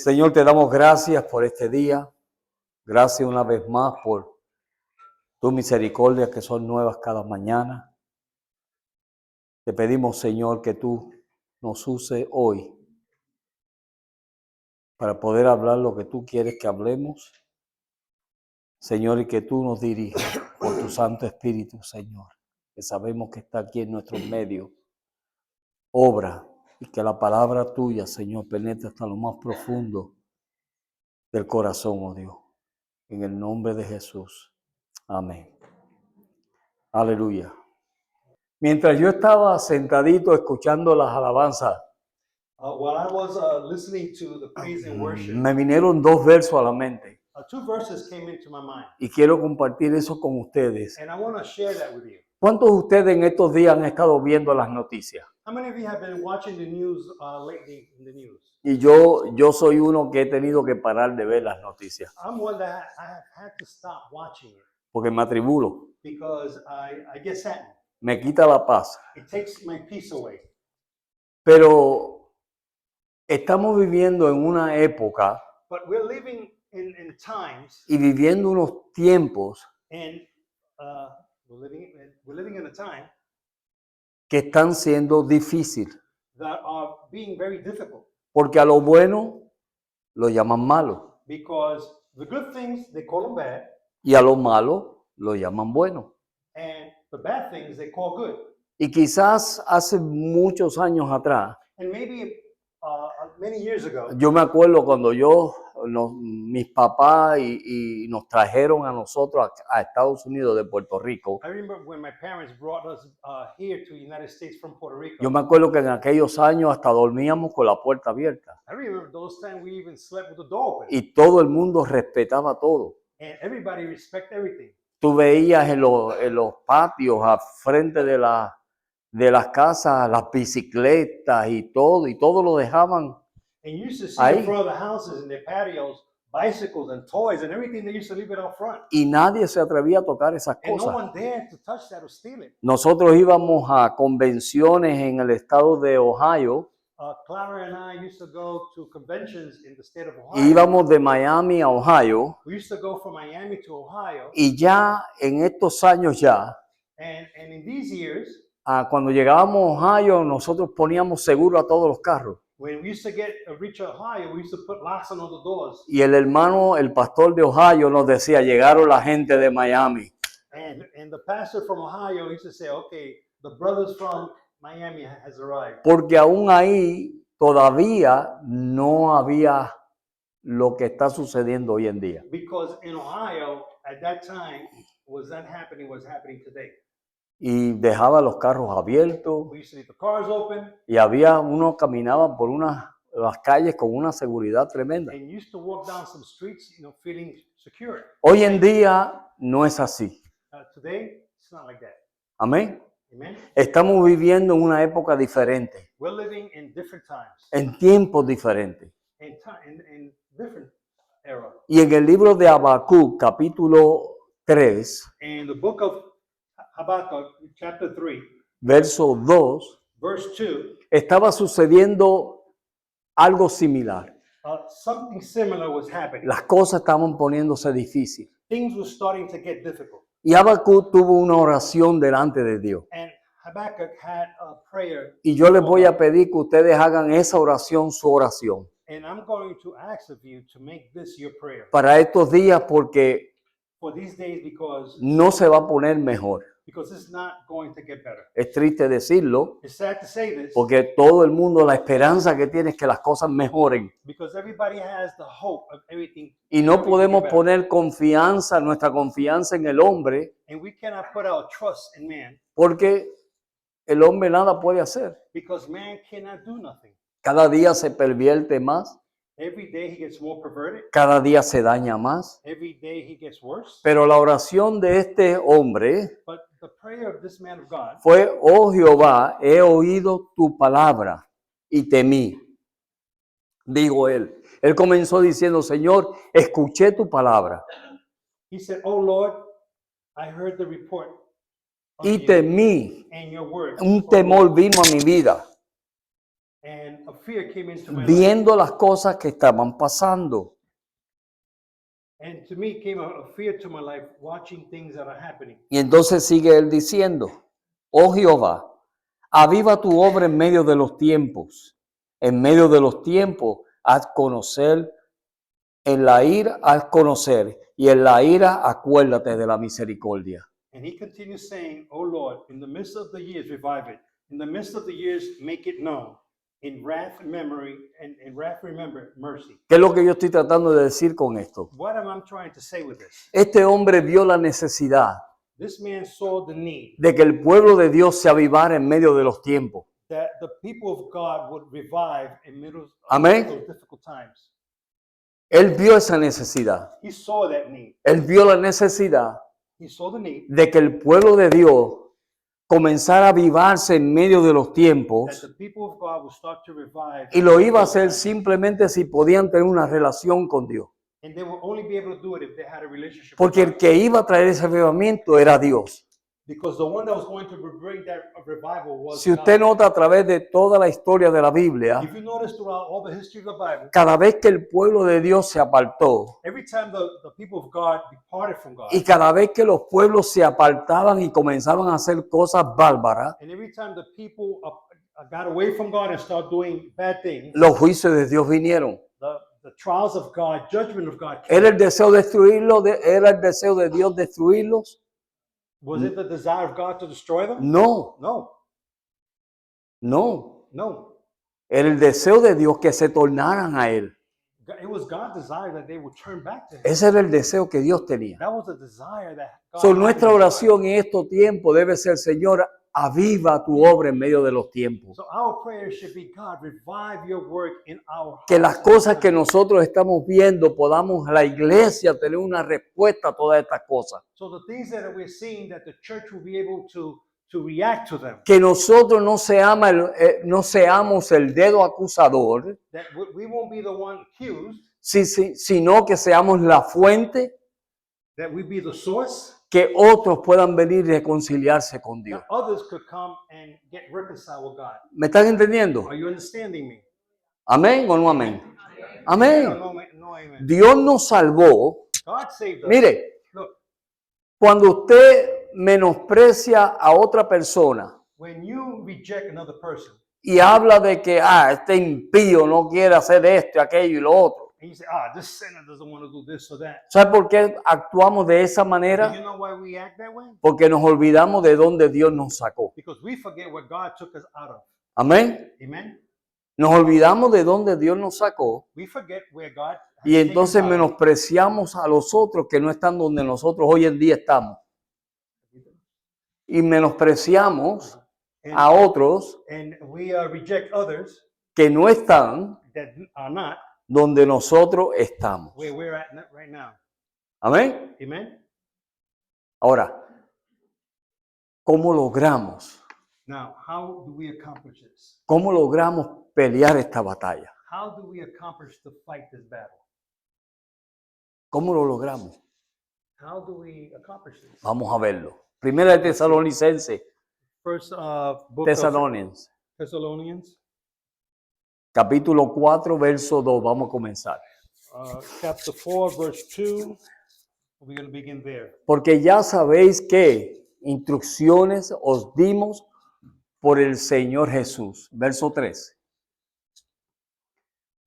Señor, te damos gracias por este día. Gracias una vez más por tu misericordia que son nuevas cada mañana. Te pedimos, Señor, que tú nos uses hoy para poder hablar lo que tú quieres que hablemos. Señor, y que tú nos dirijas por tu Santo Espíritu, Señor, que sabemos que está aquí en nuestro medio. Obra y que la palabra tuya, Señor, penetre hasta lo más profundo del corazón, oh Dios. En el nombre de Jesús. Amén. Aleluya. Mientras yo estaba sentadito escuchando las alabanzas, while I was listening to the praise and worship, me vinieron dos versos a la mente two verses came into my mind, y quiero compartir eso con ustedes. and I want to share that with you. ¿Cuántos de ustedes en estos días han estado viendo las noticias? How many of you have been watching the news lately in the news? Y yo soy uno que he tenido que parar de ver las noticias I'm one that I have had to stop watching it porque me atribulo, because I get saddened. me quita la paz. It takes my peace away. Pero estamos viviendo en una época But we're living in times, y viviendo unos tiempos and we're living in a time que están siendo difíciles. that are being very difficult Porque a lo bueno lo llaman malo because the good things they call them bad, y a lo malo lo llaman bueno. and the bad things they call good. Y quizás hace muchos años atrás, And maybe many years ago, yo me acuerdo cuando mis papás y nos trajeron a nosotros a Estados Unidos de Puerto Rico. I remember when my parents brought us here to the United States from Puerto Rico. Yo me acuerdo que en aquellos años hasta dormíamos con la puerta abierta. I remember those times we even slept with the door open. Y todo el mundo respetaba todo. And everybody respect everything. Tú veías en los patios al frente de las casas las bicicletas y todo lo dejaban. And you used to see Ahí. in front of the houses, in their patios, bicycles and toys and everything. They used to leave it out front. Y nadie se atrevía a tocar esas And no cosas. one dared to touch that or steal it. Nosotros íbamos a convenciones en el estado de Ohio Clara and I used to go to conventions in the state of Ohio. y íbamos de Miami a Ohio. We used to go from Miami to Ohio. Y ya en estos años ya, And in these years, cuando llegábamos a Ohio, nosotros poníamos seguro a todos los carros. when we used to reach Ohio, we used to put locks on all the doors. Y el pastor de Ohio nos decía, llegaron la gente de Miami. And the pastor from Ohio used to say, okay, the brothers from Miami has arrived. Porque aún ahí todavía no había lo que está sucediendo hoy en día. Because in Ohio, at that time, was happening today. Y dejaba los carros abiertos We used to leave the cars open, y uno caminaba por las calles con una seguridad tremenda. and you used to walk down some streets, feeling secure. Hoy en día no es así. Today, it's not like that. Amén. Amen. Estamos viviendo en una época diferente, We're living in different times, en tiempos diferentes. in different era. Y en el libro de Habacuc, capítulo 3, In the book of Habakkuk, chapter 3, verso 2, verse 2, estaba sucediendo algo similar. something similar was happening. Las cosas estaban poniéndose difíciles. Things were starting to get difficult. Y Habacuc tuvo una oración delante de Dios. And Habakkuk had a prayer. Y yo les voy a pedir que ustedes hagan esa oración su oración And I'm going to ask of you to make this your prayer para estos días porque for these days because no se va a poner mejor. it's not going to get better. Es triste decirlo It's sad to say this porque todo el mundo la esperanza que tiene es que las cosas mejoren. because everybody has the hope of everything. Y no everything to podemos get better. poner nuestra confianza en el hombre And we cannot put our trust in man porque el hombre nada puede hacer. because man cannot do nothing. Cada día se pervierte más, Every day he gets more perverted. cada día se daña más. Every day he gets worse. Pero la oración de este hombre But the prayer of this man of God fue, oh Jehová, he oído tu palabra y temí. Digo él. Él comenzó diciendo, Señor, escuché tu palabra he said, "Oh Lord, I heard the report of y you temí. and your word." Un temor vino a mi vida. and a fear came into my life. viendo las cosas que estaban pasando. And to me came a fear to my life watching things that are happening. Y entonces sigue él diciendo, oh Jehová, aviva tu obra en medio de los tiempos. En medio de los tiempos, haz conocer, en la ira, haz conocer, y en la ira, acuérdate de la misericordia. And he continues saying, "O Lord, in the midst of the years, revive it. In the midst of the years, make it known. In wrath, memory, and in wrath, remember mercy." ¿Qué es lo que yo estoy tratando de decir con esto? What am I trying to say with this? Este hombre vio la necesidad This man saw the need de que el pueblo de Dios se avivara en medio de los tiempos. that the people of God would revive in middle of Amén. those difficult times. Él vio esa necesidad. He saw that need. Él vio la necesidad He saw the need de que el pueblo de Dios comenzara a avivarse en medio de los that tiempos, the people of God would start to revive. y lo iba a hacer simplemente si podían tener una relación con Dios. And they will only be able to do it if they had a relationship with Porque el God. que iba a traer ese avivamiento era Dios. Because the one that was going to bring that revival was Si usted God. nota a través de toda la historia de la Biblia, If you notice throughout all the history of the Bible, cada vez que el pueblo de Dios se apartó every time the people of God departed from God, y cada vez que los pueblos se apartaban y comenzaban a hacer cosas bárbaras, and every time the people got away from God and started doing bad things, los juicios de Dios vinieron. the trials of God, judgment of God ¿Era came. el deseo de destruirlos? ¿Era el deseo de Dios destruirlos? Was it the desire of God to destroy them? No, No, no. no. Era el deseo de Dios que se tornaran a Él. It was God's desire that they would turn back to Him. Ese era el deseo que Dios tenía. That was the desire that God So, had in nuestra His heart. oración en estos tiempos debe ser, Señor, aviva tu obra en medio de los tiempos. So our prayer should be, God, revive your work in our Que las hearts and cosas que minds. nosotros estamos viendo, podamos la iglesia tener una respuesta a todas estas cosas. So the things that we're seeing, that the church will be able to react to them. Que nosotros no seamos el dedo acusador, That we won't be the one accused, sino que seamos la fuente, that we be the source, que otros puedan venir y reconciliarse con Dios. that others could come and get reconciled with God. ¿Me están entendiendo? Are you understanding me? ¿Amén o no amén? No, Amén. no, amen. Dios nos salvó. God saved us. Mire, Look, cuando usted menosprecia a otra persona when you reject another person y habla de que este impío no quiere hacer esto, aquello y lo otro, and you say, this sinner doesn't want to do this or that. ¿sabe por qué actuamos de esa Do manera? you know why we act that way? Porque nos olvidamos de dónde Dios nos sacó. Because we forget where God took us out of. Amén. Amen? Nos olvidamos de dónde Dios nos sacó We forget where God has y taken entonces us out. menospreciamos a los otros que no están donde nosotros hoy en día estamos. Y menospreciamos a And, otros and we reject others que no están that are not donde nosotros estamos. where we're at right now. Amén. Amen? Ahora, ¿cómo logramos? Now, how do we accomplish this? ¿Cómo logramos pelear esta batalla? How do we accomplish to fight this battle? ¿Cómo lo logramos? How do we accomplish this? Vamos a verlo. Primera de Tesalonicenses, First book Thessalonians, of Thessalonians, capítulo 4, verso 2. Vamos a comenzar. chapter 4, verse 2. We're going to begin there. Porque ya sabéis que instrucciones os dimos por el Señor Jesús. Verso 3.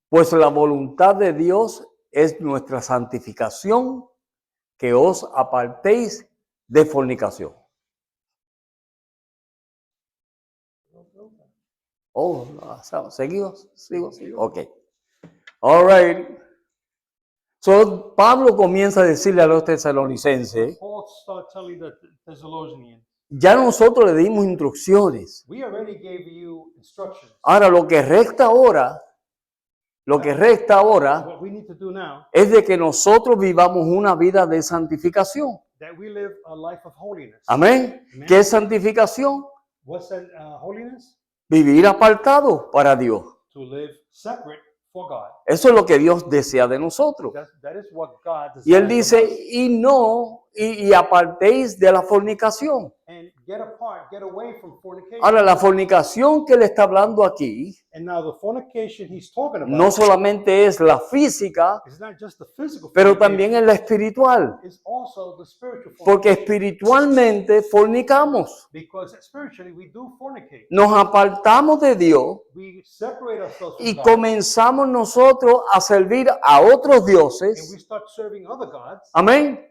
Pues la voluntad de Dios es nuestra santificación, que os apartéis de fornicación. Oh, seguimos. Ok. All right. So, Pablo comienza a decirle a los tesalonicenses, Paul started telling the Thessalonians, ya nosotros le dimos instrucciones. we already gave you instructions. Ahora, lo que resta ahora What we need to do now, es de que nosotros vivamos una vida de santificación. that we live a life of holiness. Amén. Amen. ¿Qué es santificación? What's that holiness? Vivir apartado para Dios. To live separate for God. Eso es lo que Dios desea de nosotros. That is what God desires. Y él of dice, us. y apartéis de la fornicación. And get apart, get away from fornication. Ahora, la fornicación que él está hablando aquí And now the fornication he's talking about no solamente es la física, is not just the physical pero fornication, también es la espiritual. it's also the spiritual Porque fornication. espiritualmente fornicamos. Because spiritually we do fornicate. Nos apartamos de Dios We separate ourselves from y God, comenzamos nosotros a servir a otros and we dioses. start serving other gods, Amén.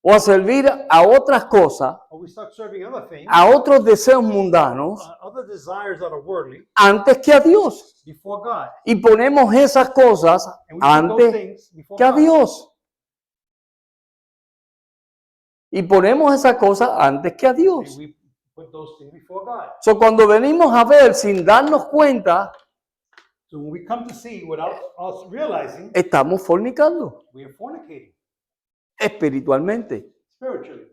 O a servir a otras cosas, or we start serving other things, a otros deseos mundanos, other desires that are worldly, antes que a Dios. before God. Y ponemos esas cosas And we put those antes things before que a God. Dios. Y ponemos esas cosas antes que a And Dios. we put those things before God. So, cuando venimos a ver sin darnos cuenta, So when we come to see without us realizing, estamos fornicando we are fornicating espiritualmente. spiritually.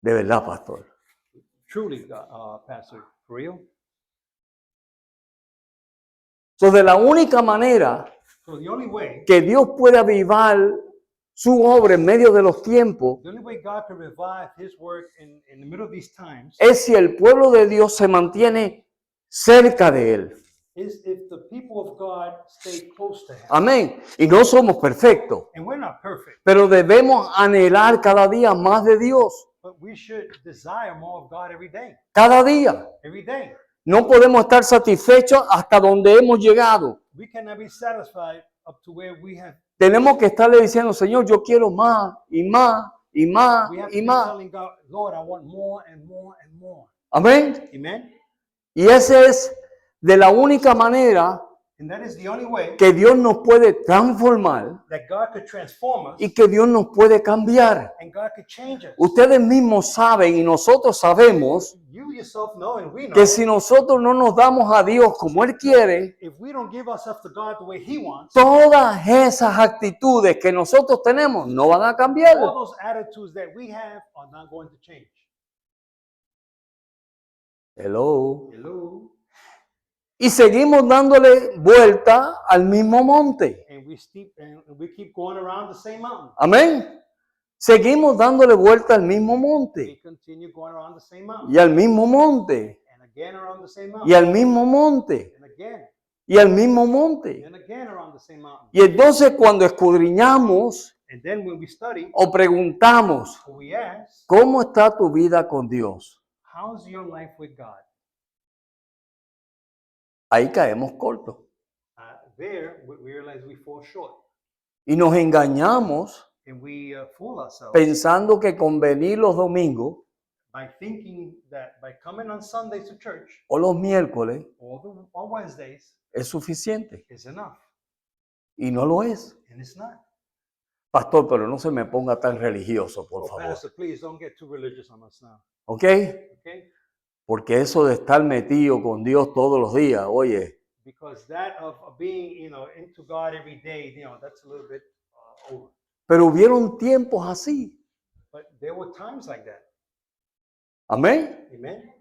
De verdad, pastor. Truly, Pastor, for real. So, de la única manera So the only way, que Dios puede avivar su obra en medio de los tiempos the only way God can revive His work in the middle of these times es si el pueblo de Dios se mantiene cerca de Él. is if the people of God stay close to Him. Amén. Y no somos perfectos, And we're not perfect, pero debemos anhelar cada día más de Dios. but we should desire more of God every day. Cada día. Every day. No podemos estar satisfechos hasta donde hemos llegado. We cannot be satisfied up to where we have. Tenemos que estarle diciendo, Señor, yo quiero más y más y más We have to y be más. telling God, Lord, I want more and more and more. Amén. Amen. Y esa es de la única manera And that is the only way que Dios nos puede transformar that God could transform us y que Dios nos puede cambiar. and God could change us. Ustedes mismos saben y nosotros sabemos You yourself know and we know que si nosotros no nos damos a Dios como Él quiere, if we don't give ourselves to God the way He wants, todas esas actitudes que nosotros tenemos no van a cambiar. all those attitudes that we have are not going to change. Hello. Hello. Y seguimos dándole vuelta al mismo monte. And we keep going around the same mountain. Amén. Seguimos dándole vuelta al mismo We monte. continue going around the same mountain. Y al mismo monte. And again around the same Y mountain. al mismo monte. And again. Y al mismo monte. And again around the same mountain. Y entonces cuando escudriñamos And then when we study, o preguntamos, we ask, ¿cómo está tu vida con Dios? how's your life with God? Ahí caemos cortos. There, we realize we fall short. Y nos engañamos And we fool ourselves pensando que con venir los domingos by thinking that by coming on Sundays to church o los miércoles or on Wednesdays es suficiente. is enough. Y no lo es. And it's not. Pastor, pero no se me ponga tan religioso, por Oh, favor. Pastor, please don't get too religious on us now. ¿Ok? Okay? Porque eso de estar metido con Dios todos los días, oye, Because that of being, into God every day, that's a little bit over. pero hubieron tiempos así. But there were times like that. Amén. Amen?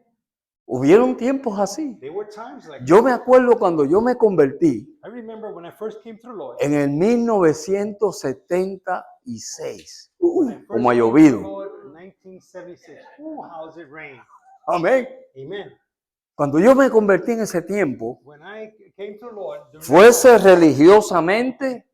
Hubieron tiempos así. There were times like that. Yo me acuerdo cuando yo me convertí I remember when I first came to the Lord. en el 1976. When I first Como ha came to the llovido. Lord in 1976. Ooh, how's it rain? Amén. Amen. Cuando yo me convertí en ese tiempo, When I came to the Lord, during that fuese time, religiosamente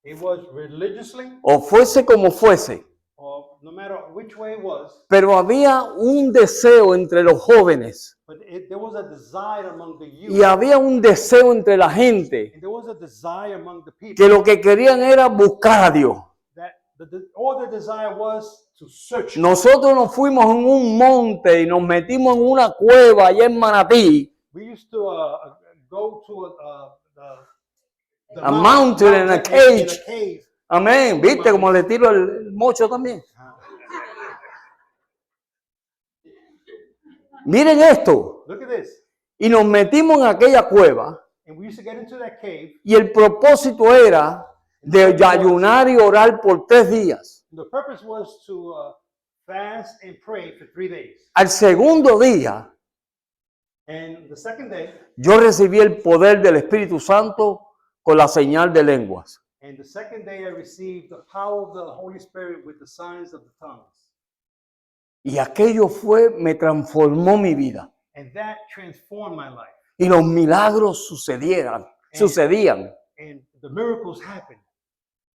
it was religiously, o fuese como fuese, or no matter which way it was, pero había un deseo entre los jóvenes but there was a desire among the youth, y había un deseo entre la gente and there was a desire among the people que lo que querían era buscar a Dios. that all the desire was to search. Nosotros nos fuimos en un monte y nos metimos en una cueva allá en Manatí. We used to go to A mountain and a in cage. a cave. Amén. ¿Viste cómo le tiro el mocho también? Miren esto. Look at this. Y nos metimos en aquella cueva And we used to get into that cave. y el propósito era de ayunar y orar por 3 días. The purpose was to fast and pray for 3 days. Al segundo día, And the second day, yo recibí el poder del Espíritu Santo con la señal de lenguas. and the second day I received the power of the Holy Spirit with the signs of the tongues. Y aquello me transformó mi vida. And that transformed my life. Y los milagros sucedían. And the miracles happened.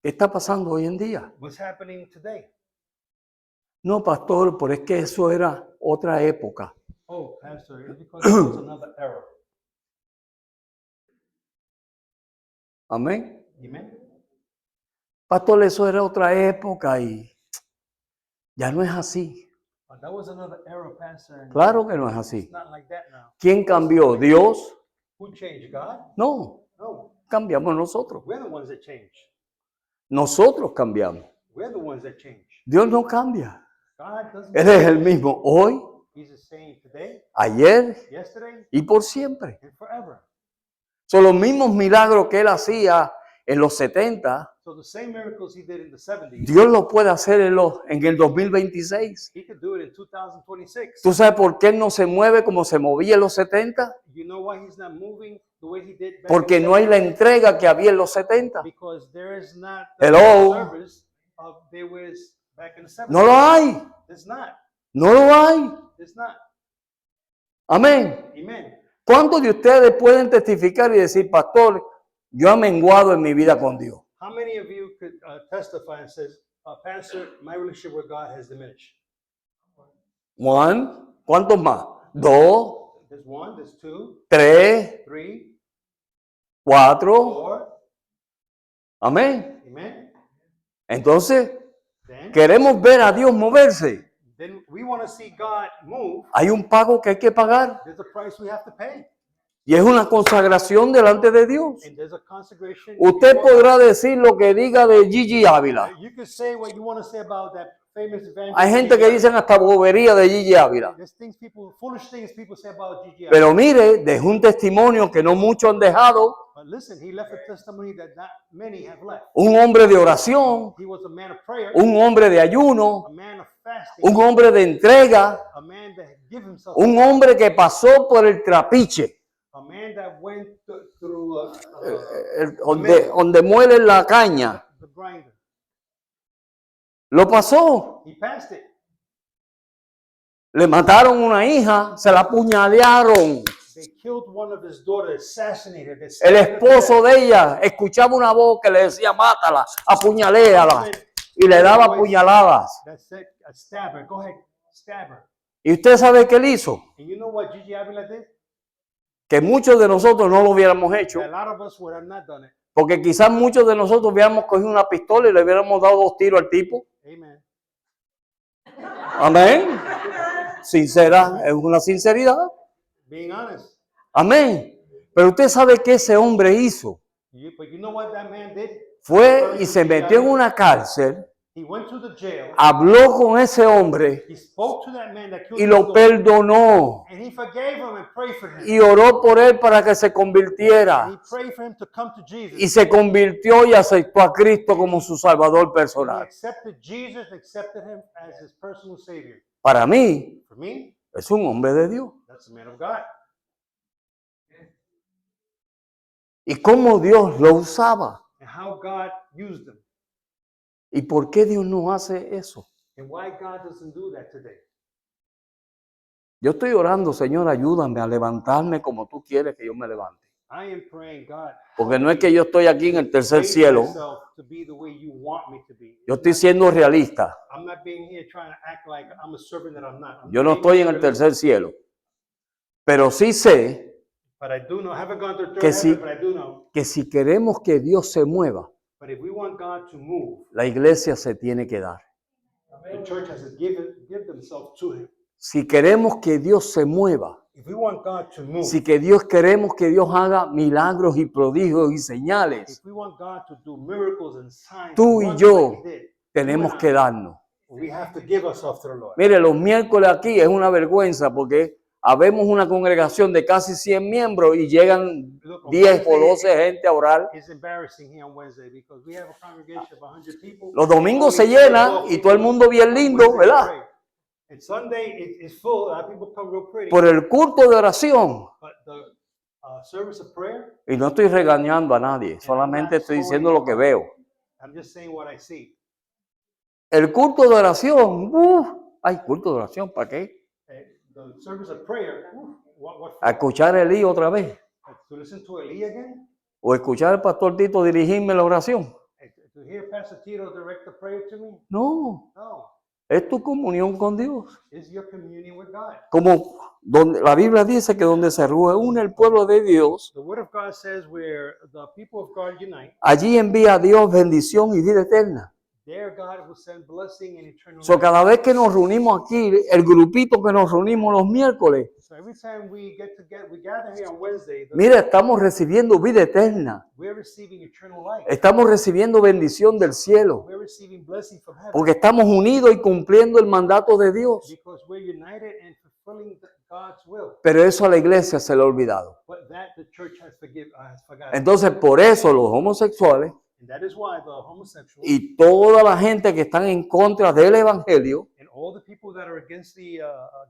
¿Qué está pasando hoy en día? What's happening today? No, pastor, pero es que eso era otra época. Oh, Pastor, it's because it was another era. Amén. Amen. Pastor, eso era otra época y ya no es así. That was another era, Pastor. And Claro que no es it's así. not like that now. ¿Quién cambió? ¿Dios? Who changed? God? No, No. cambiamos nosotros. We're the ones that change. Nosotros cambiamos. We're the ones that change. Dios no cambia. God doesn't Él es el mismo hoy, He's the same today, ayer yesterday, y por siempre. and forever. Son los mismos milagros que Él hacía en los 70. So the same miracles he did in the 70s, Dios lo puede hacer en el 2026. he could do it in 2026. ¿Tú sabes por qué Él no se mueve como se movía en los 70? You know why he's not moving the way he did back Porque in the no hay la 70s? entrega que había en los 70. Because there is not the Hello. service of there was back in the 70s. No lo hay. There's not. No lo hay. There's not. Amén. Amen. ¿Cuántos de ustedes pueden testificar y decir, pastor, yo he menguado en mi vida con Dios? How many of you could testify and says, Pastor, my relationship with God has diminished? One. ¿Cuántos más? Dos, There's one, there's two, tres, three, cuatro. four. Amén. Amen. Entonces, Then, queremos ver a Dios moverse. then we want to see God move. Hay un pago que hay que pagar There's a price we have to pay. y es una consagración delante de Dios. And there's a consecration. Usted before podrá decir lo que diga de Gigi Ávila. God. You can say what you want to say about that famous evangelist. Hay gente que dicen hasta bobería de Gigi Ávila. There's things people, foolish things people say about Gigi. Pero mire, dejó un testimonio que no muchos han dejado. But listen, he left a testimony that not many have left. Un hombre de oración, He was a man of prayer, un hombre de ayuno, a man of fasting, un hombre de entrega, a man that gave himself, un hombre que pasó por el trapiche, a man that went through donde muelen la caña. the grinder. Lo pasó. He passed it. Le mataron una hija, se la apuñalearon. They killed one of his daughters, assassinated. They El stabbed her to esposo death. de ella escuchaba una voz que le decía, mátala, apuñaléala. Y le daba puñaladas. That said, stab her. Go ahead, stab her. ¿Y usted sabe qué él hizo? And you know what Gigi Avila did? Que muchos de nosotros no lo hubiéramos hecho. A lot of us would have not done it. Porque quizás muchos de nosotros hubiéramos cogido una pistola y le hubiéramos dado 2 tiros al tipo. Amen. Amén. Sincera, es una sinceridad. Being honest. Amén. Pero usted sabe qué ese hombre hizo. But you know what that man did? Fue y se metió en una cárcel, He went to the jail. habló con ese hombre He spoke to that man that killed y his lo daughter, perdonó. and he forgave him and prayed for him. Y oró por él para que se And he convirtiera. prayed for him to come to Jesus. Y se convirtió y aceptó a Cristo como su Salvador He personal. accepted Jesus, accepted him as his personal savior. Para mí, For me, es un hombre de Dios. that's a man of God. Y cómo Dios lo usaba. And how God used him. ¿Y por qué Dios no hace eso? And why God doesn't do that today. Yo estoy orando, Señor, ayúdame a levantarme como tú quieres que yo me levante. I am praying, God, Porque no es que yo estoy aquí en el tercer raise cielo. myself to be the way you want me to be. Yo estoy siendo realista. I'm not being here trying to act like I'm a servant that I'm not. I'm Yo no being estoy en el realistic. tercer cielo. Pero sí sé But I do know, I haven't gone to third Que heaven, sí. but I do know. que si queremos que Dios se mueva, But if we want God to move, la iglesia se tiene que dar. the church has to give themselves to him. Si queremos que Dios se mueva, If we want God to move, si queremos que Dios haga milagros y prodigios y señales, if we want God to do miracles and signs, Tú y wonders yo like he did, tenemos que darnos. we have to give ourselves to the Lord. Mire, los miércoles aquí es una vergüenza porque habemos una congregación de casi 100 miembros y llegan Look, on 10 o Wednesday, 12 gente a orar. It's embarrassing here on Wednesday because we have a congregation of 100 people. Los domingos se Only llena 12 y todo el mundo bien lindo, Wednesday ¿verdad? pray. And Sunday it's full. A lot of people come real pretty. Por el culto de oración. But the service of prayer, Y no estoy regañando a nadie, solamente estoy diciendo lo que veo. I'm just saying what I see. El culto de oración, Ay, culto de oración, ¿para qué? The service of prayer. What A escuchar a Elí otra vez. to listen to Eli again? O escuchar al pastor Tito dirigirme la oración. To hear Pastor Tito direct the prayer to me? No, No. es tu comunión con Dios. It's your communion with God. Como donde la Biblia dice que donde se reúne el pueblo de Dios, The Word of God says where the people of God unite, allí envía a Dios bendición y vida eterna. there God will send blessing and eternal So, life. cada vez que nos reunimos aquí, el grupito que nos reunimos los miércoles, So every time we get together, we gather here on Wednesday, mira, estamos recibiendo vida eterna. we're receiving eternal life. Estamos recibiendo bendición del cielo. We're receiving blessing from heaven Porque estamos unidos y cumpliendo el mandato de Dios. because we're united and fulfilling God's will. Pero eso a la iglesia se le ha olvidado. But that the church has forgotten. Entonces, por eso los homosexuales And that is why the homosexuals y toda la gente que están en contra del evangelio and all the people that are against the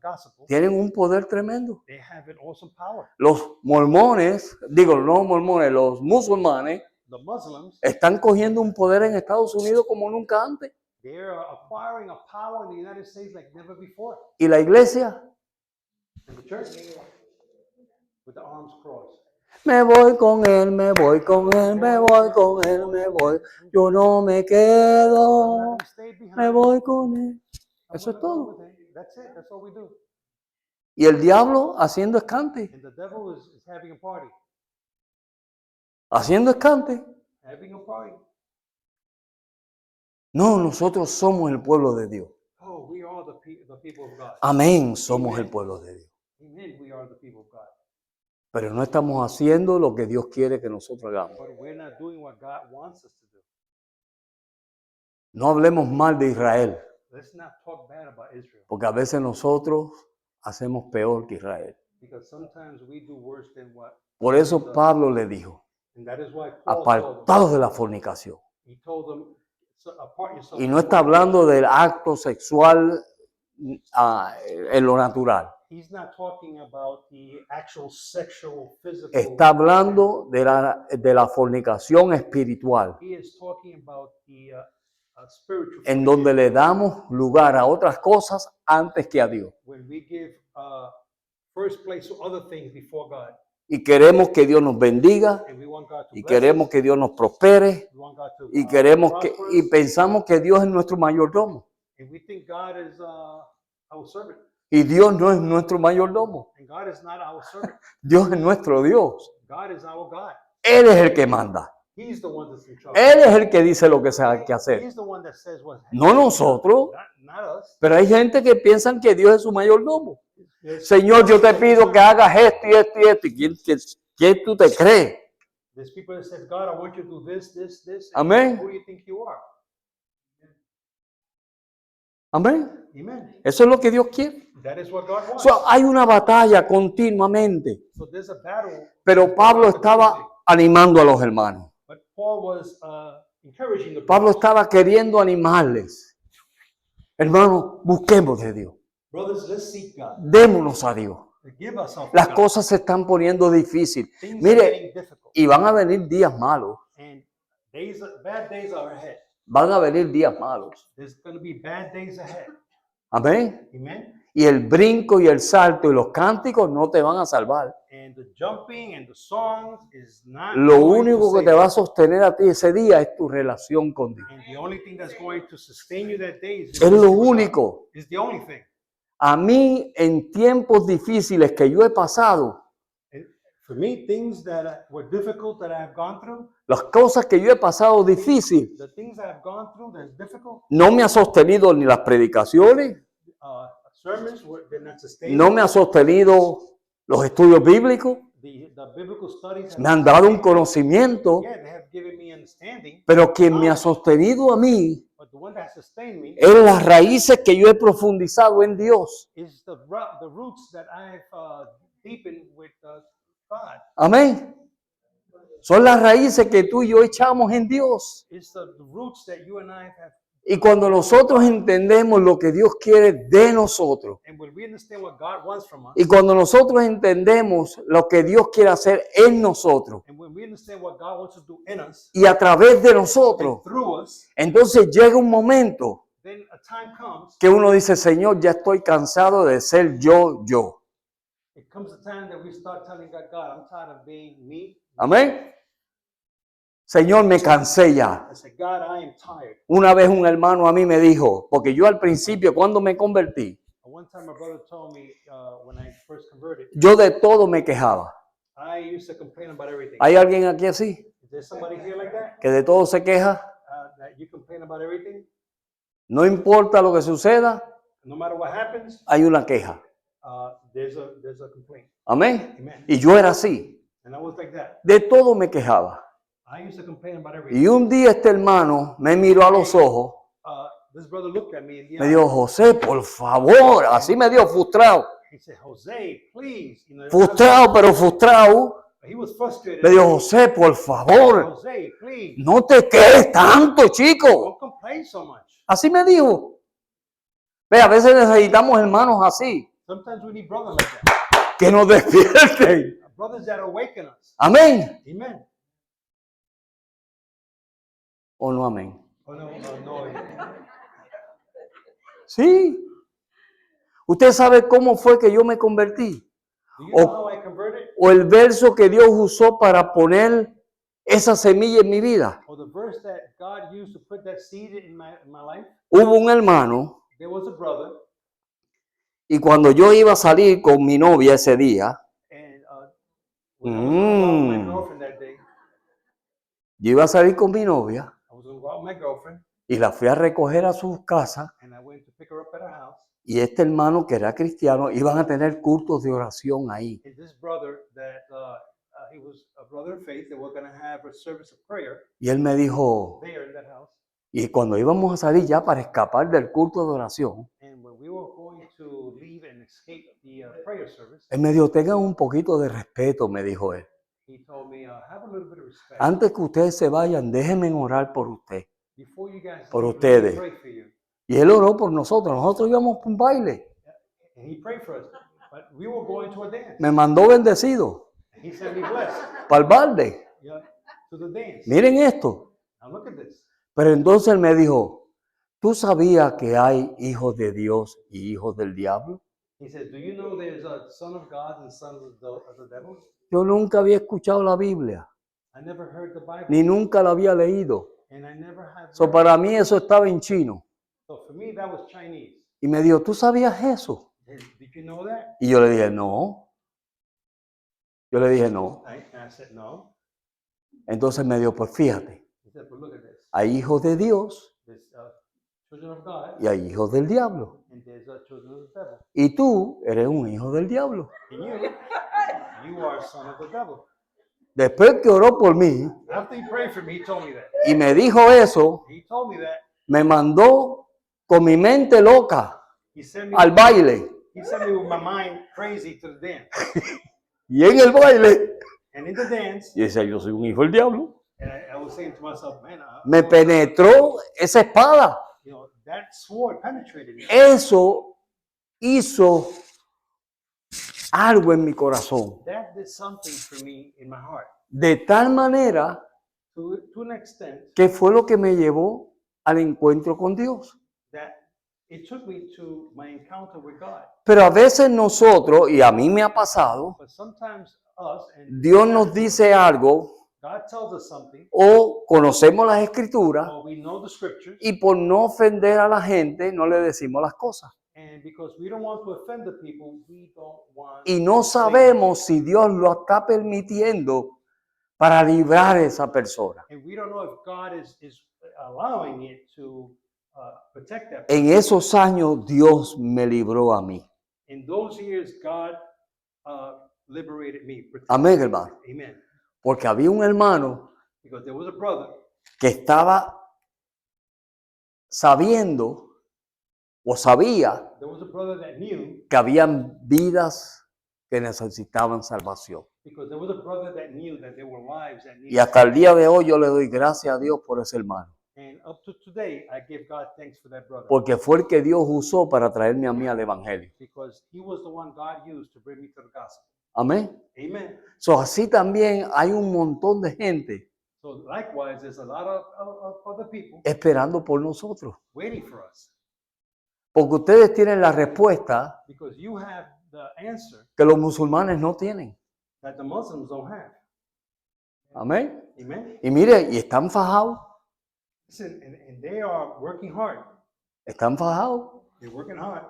gospel, tienen un poder tremendo. they have an awesome power. Los mormones, digo, no mormones, los musulmanes The Muslims, están cogiendo un poder en Estados Unidos como nunca antes. they're acquiring a power in the United States like never before. Y la iglesia, And the church, with the arms crossed. me voy con él, me voy con él, me voy con él, me voy. Yo no me I'm quedo, not gonna stay behind. me voy con él. I'm Eso es gonna go todo. with it. That's it. That's all we do. Y el diablo haciendo escante, And the devil is having a party. haciendo escante. Having a party. No, nosotros somos el pueblo de Dios. Oh, we are the people of God. Amén, somos el pueblo de Dios. Amen. We are the people of God. Pero no estamos haciendo lo que Dios quiere que nosotros hagamos. But we're not doing what God wants us to do. No hablemos mal de Israel, Let's not talk bad about Israel. porque a veces nosotros hacemos peor que Israel. Because sometimes we do worse than what. Por eso Pablo le dijo, And that is why Paul told them. apartados de la fornicación. He told them, apart yourself. Y no está hablando del acto sexual en lo natural. He's not talking about the actual sexual, physical. Está hablando de la fornicación espiritual, He is talking about the spiritual. en donde le damos lugar a otras cosas antes que a Dios. When we give first place to other things before God. Y queremos que Dios nos bendiga, And we want God to y bless queremos us. que Dios nos prospere, We want God to, y queremos que, prosper y us. pensamos que Dios es nuestro mayordomo. And we think God is our servant. Y Dios no es nuestro mayordomo. And God is not our servant. Dios es nuestro Dios. God is our God. Él es el que manda. He's the one that's in charge. Él es el que dice lo que se hay que hacer. He's the one that says what. No nosotros. Not us. Pero hay gente que piensa que Dios es su mayordomo. There's- Señor, yo te pido que hagas esto y esto y esto. ¿Y quién tú te crees? There's people that says, God, I want you to do this, this, this. Amén. Who do you think you are? Amén. Amen. Eso es lo que Dios quiere. That is what God wants. So, hay una batalla continuamente. So there's a battle. Pero Pablo estaba animando a los hermanos. But Paul was encouraging the Pablo brothers. estaba queriendo animarles. Hermanos, busquemos de Dios. Brothers, let's seek God. Démonos a Dios. Give ourselves to Las God. cosas se están poniendo difíciles. Things are Mire, getting difficult. y van a venir días malos. And bad days are ahead. Van a venir días malos. There's going to be bad days ahead. Amén. Amen. Y el brinco y el salto y los cánticos no te van a salvar. And the jumping and the songs is not Lo going to único que save te va a you. sostener a ti ese día es tu relación con Dios. And the only thing that's going to sustain you that day is Es lo único. Is the only thing. A mí, en tiempos difíciles que yo he pasado, And for me, things that were difficult that I have gone through, las cosas que yo he pasado difícil, the things I've gone through that's difficult, no me ha sostenido ni las predicaciones, sermons they're not sustaining. no me ha sostenido los estudios bíblicos, The biblical studies me han dado un conocimiento, yeah, they have given me understanding, pero quien me ha sostenido a mí but the one that has sustained me es las raíces que yo he profundizado en Dios. is the roots that I've deepened with God. Amén. Son las raíces que tú y yo echamos en Dios. It's the roots that you and I have. Y cuando nosotros entendemos lo que Dios quiere de nosotros, And when we understand what God wants from us, y cuando nosotros entendemos lo que Dios quiere hacer en nosotros and when we understand what God wants to do in us y a través de and nosotros, through us, entonces llega un momento then a time comes, que uno dice, Señor, ya estoy cansado de ser yo. it comes a time that we start telling God, God, I'm tired of being me. Amén. Señor, me cansé ya. I said, God, I am tired. Una vez un hermano a mí me dijo, porque yo al principio, cuando me convertí, One time my brother told me when I first converted, yo de todo me quejaba. I used to complain about everything. ¿Hay alguien aquí así? Is there somebody here like that? Que de todo se queja. That you complain about everything? No importa lo que suceda, No matter what happens, hay una queja. there's a complaint. Amén. Amen. Y yo era así. And I was like that. De todo me quejaba. I used to complain about everything. Y un día este hermano me miró a los ojos, This brother looked at me in the me eye. dijo, José, por favor. Así me dio frustrado. He said, Jose, please. You know, Frustrado, pero frustrado. he was frustrated. Me dijo, José, por favor, Jose, please. no te quejes tanto, chico. Don't complain so much. Así me dijo. Ve, a veces necesitamos hermanos así, Sometimes we need brothers like that. que nos despierten. Brothers that awaken us. Amén. Amen. ¿O no amén? Oh, no. Sí. ¿Usted sabe cómo fue que yo me convertí? Do you know how I converted? O el verso que Dios usó para poner esa semilla en mi vida. Or the verse that God used to put that seed in my life? Hubo un hermano There was a brother, y cuando yo iba a salir con mi novia ese día, and when I was going to go out with my girlfriend that day, yo iba a salir con mi novia I was going to go out with my girlfriend, y la fui a recoger a su casa and I went to pick her up at her house. y este hermano que era cristiano iban a tener cultos de oración ahí. And this brother that he was a brother of faith, that we're going to have a service of prayer Y él me dijo, there in that house. y cuando íbamos a salir ya para escapar del culto de oración, And when we were going to leave and escape the prayer service, él me dijo, tengan un poquito de respeto, me dijo él. he told me, have a little bit of respect. Antes que ustedes se vayan, déjenme orar por usted. Before you guys Por leave, let me ustedes. pray for you. Y él oró por nosotros. Nosotros íbamos por un baile. And he prayed for us. But we were going to a dance. Me mandó bendecido He said, be blessed. para el balde. Yeah, to the dance. Miren esto. Now look at this. Pero entonces él me dijo, ¿tú sabías que hay hijos de Dios y hijos del diablo? He says, do you know there's a son of God and son of the devil? Yo nunca había escuchado la Biblia, I never heard the Bible. ni nunca la había leído. And I never have So, read. para mí eso estaba en chino. So for me, that was Chinese. Y me dijo, ¿tú sabías eso? Did you know that? Y yo le dije, no. Yo le dije, no. I said, no. Entonces me dijo, pues fíjate, He said, but look at this. hay hijos de Dios There's children of God y hay hijos del diablo. and there's children of the devil. Y tú eres un hijo del diablo. And you are a son of the devil. Después que oró por mí After he prayed for me, he told me that. y me dijo eso, He told me that. me mandó con mi mente loca He sent me. al baile. He sent me with my mind crazy to the dance. Y en el baile, And in the dance, y decía, yo soy un hijo del diablo. and I was saying to myself, man, Me penetró esa espada. you know, that sword penetrated me. Eso hizo algo en mi corazón. That did something for me in my heart. De tal manera To an extent que fue lo que me llevó al encuentro con Dios. that it took me to my encounter with God. Pero a veces nosotros, y a mí me ha pasado, But sometimes us and Dios nos dice algo God tells us something, o conocemos las escrituras or we know the scriptures, y por no ofender a la gente no le decimos las cosas. and because we don't want to offend the people, we don't want Y no to say sabemos si Dios lo está permitiendo para librar a esa persona. it. And we don't know if God is allowing it to protect that. En esos años Dios me libró a mí. In those years, God liberated me. protected Amén, me. hermano. Amen. Porque había un hermano Because there was a brother que estaba sabiendo o sabía there was a brother that knew, que habían vidas que necesitaban salvación. because there was a brother that knew that there were lives that needed. Y hasta el día de hoy yo le doy gracias a Dios por ese hermano. And up to today, I give God thanks for that brother. Porque fue el que Dios usó para traerme a mí al Evangelio. Because he was the one God used to bring me to the gospel. Amén. Amen. So, así también hay un montón de gente So likewise, there's a lot of other people esperando por nosotros. waiting for us. Porque ustedes tienen la respuesta because you have the answer que los musulmanes no tienen. that the Muslims don't have. Amén. Amen. Y mire, y están fajados. Listen, and they are working hard. Están fajados. They're working hard.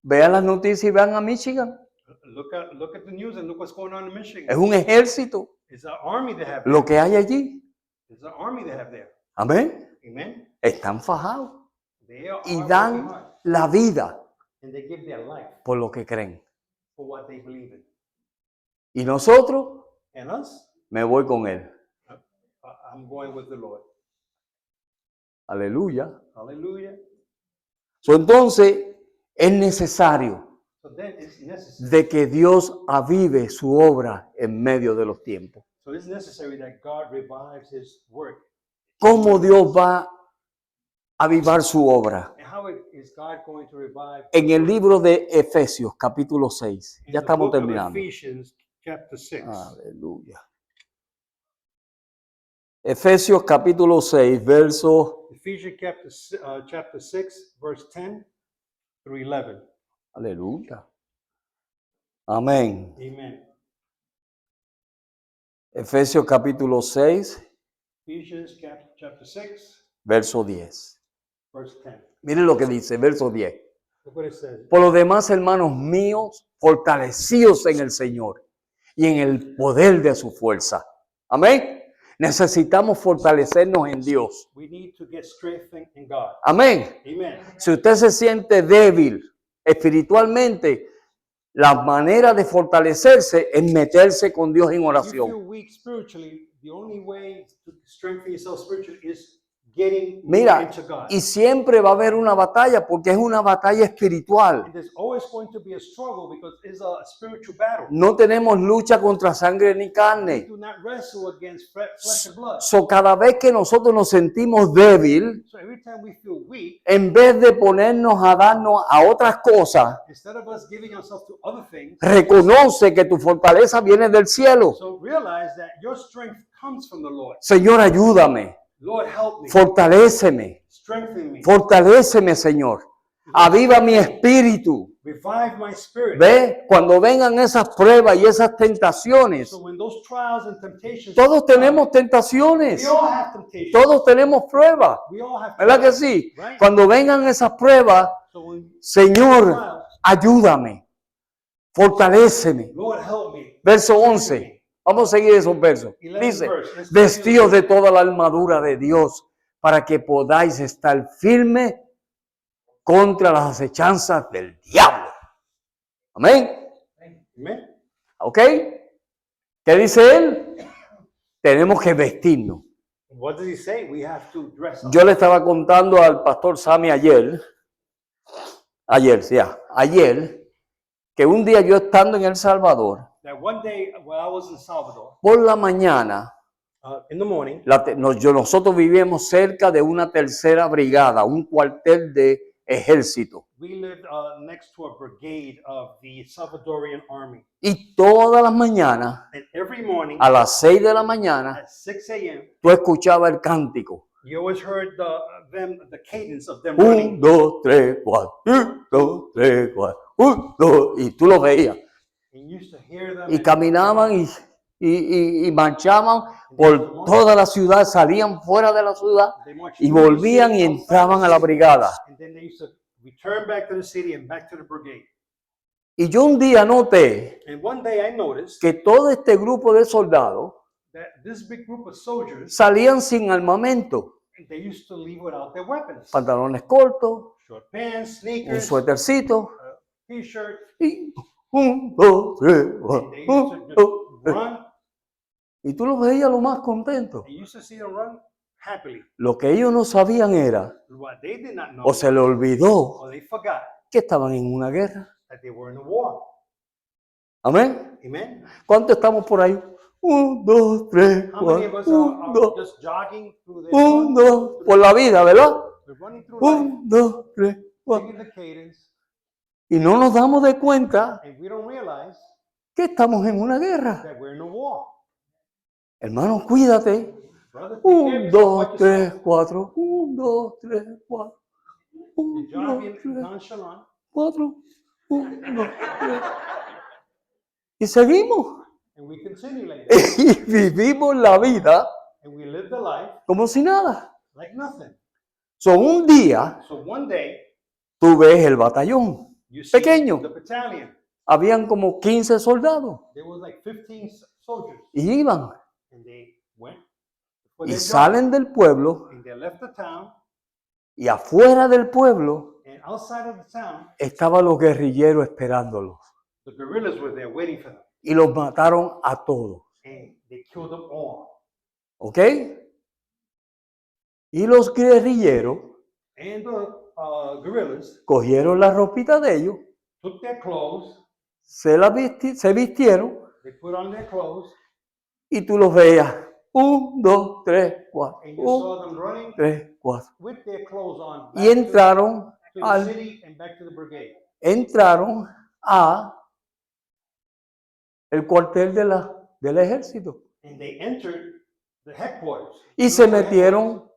Vean las noticias y vean a Michigan. Look at the news and look what's going on in Michigan. Es un ejército It's an army they have lo there. que hay allí. It's an army they have there. Amén. Amen. Están fajados They are y working dan hard. la vida And they give their life por lo que creen. for what they believe in. Y nosotros, And us, me voy con él. I'm going with the Lord. Aleluya. Hallelujah. Entonces, es necesario So then it's necessary. de que Dios avive su obra en medio de los tiempos. So it's necessary that God revives His work. ¿Cómo Dios va a avivar su obra? And how is God going to revive? En el libro de Efesios, capítulo 6. In Ya the estamos book of terminando. Ephesians, chapter 6. Aleluya. Efesios, capítulo 6, verso. Ephesians chapter 6, verse 10 through 11. Aleluya. Amén. Amen. Efesios, capítulo 6, Ephesians chapter 6, verso 10. verse 10. Miren lo que dice, verso 10. Look what it says. Por lo demás, hermanos míos, fortalecidos en el Señor y en el poder de su fuerza. Amén. Necesitamos fortalecernos en Dios. We need to get strengthened in God. Amén. Amen. Si usted se siente débil espiritualmente, la manera de fortalecerse es meterse con Dios en If you feel oración. weak spiritually, the only way to strengthen yourself spiritually is getting more Mira, into God. y siempre va a haber una batalla porque es una batalla espiritual. And there's always going to be a struggle because it's a spiritual battle. No tenemos lucha contra sangre ni We carne. do not wrestle against flesh and blood. Cada vez que nosotros nos sentimos débil, So every time we feel weak, en vez de ponernos a darnos a otras cosas, instead of us giving ourselves to other things, reconoce que tu fortaleza viene del cielo. so realize that your strength comes from the Lord. Señor, ayúdame, Lord, help me. fortaléceme, Strengthen me. fortaléceme, Señor. Aviva mi espíritu. Revive my spirit. Ve, cuando vengan esas pruebas y esas tentaciones, So when those trials and temptations todos come, tenemos tentaciones, we all have temptations. todos tenemos pruebas, We all have ¿verdad que trials, sí? right? Cuando vengan esas pruebas, So when Señor, trials, ayúdame, fortaléceme. Lord, help me. Verso Strengthen 11. me. Vamos a seguir esos versos. 11th Dice, verse. Let's vestidos de continue. toda la armadura de Dios para que podáis estar firmes contra las acechanzas del diablo. Amén. Amen. ¿Ok? ¿Qué dice él? Tenemos que vestirnos. What does he say? We have to dress up. Yo le estaba contando al pastor Sammy ayer, que un día yo estando en El Salvador, That one day when I was in Salvador, por la mañana, in the morning, nosotros vivíamos cerca de una tercera brigada, un cuartel de ejército. we lived next to a brigade of the Salvadorian army. Y todas las mañanas, And every morning a las 6 de la mañana, at 6 a.m., tú escuchabas el cántico. you always heard the cadence of them 1, running. 2, 3, 4, 1, 2, 3, 4, 1, 2, y tú lo veías. And you used to hear them. Y and- caminaban y marchaban por toda la ciudad, salían fuera de la ciudad They marched y through the volvían city, y outside entraban the a la city, brigada. And then they used to return back to the city and back to the brigade. Y yo un día noté And one day I noticed que todo este grupo de soldados that this big group of soldiers, salían sin armamento, they used to leave without their weapons. pantalones cortos, Short pants, un sneakers, suétercito, t-shirt. y 1, 2, 3, And they 4, used 1, to 2, just 3. run. Y tú los veías lo más contentos. And you used to see them run happily. Lo que ellos no sabían era, What they did not know, o se le olvidó, or they forgot, que estaban en una guerra. that they were in a war. Amén. Amen. ¿Cuántos estamos por ahí? 1, 2, 3, How many of 4, us 1, are 2, just jogging through this? 1, 2, por la vida, ¿verdad? We're running through life, 1, 2, 3, 4. singing the cadence, Y no nos damos de cuenta and we don't realize que estamos en una guerra. that we're in a war. Hermano, cuídate. Brother, take care of 1, yourself, 2, watch 3, yourself. 4. 1, 2, 3, 4. 1, John 2, being 3, nonchalant, 4, 1, 2, 3. Y seguimos. and we continue like that. Y vivimos la vida And we live the life como si nada. like nothing. So, un día So one day, tú ves el batallón. you see Pequeño. the battalion. Habían como 15 soldados. There was like 15 soldiers, Y iban. and they went for Y their job. salen del pueblo. And they left the town, Y afuera del pueblo and outside of the town, estaban los guerrilleros esperándolos. the guerrillas were there waiting for them, Y los mataron a todos. and they killed them all. ¿Ok? Y los guerrilleros And the guerrillas cogieron la ropita de ellos, took their clothes, se vistieron they put on their clothes, y tú los veías. 1, 2, 3, 4. and you 1, saw them running 3, 4. with their clothes on Y entraron to the al, city and back to the brigade. entraron a el cuartel del ejército. And they entered the headquarters. Y se metieron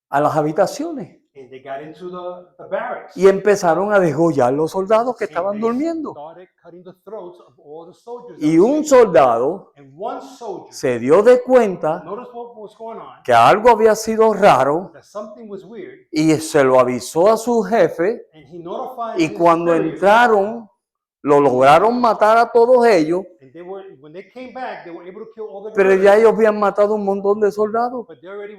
a las habitaciones. And they got into the barracks. Y empezaron a desgollar los soldados que And estaban they durmiendo. started cutting the throats of all the soldiers. Y un soldado And one soldier se dio de cuenta noticed what was going on, que algo había sido raro that something was weird, y se lo avisó a su jefe. and he notified Y his cuando superiors, entraron, lo lograron matar a todos ellos, and when they came back, they were able to kill all the pero guerrillas, ya ellos habían matado un montón de soldados. but they already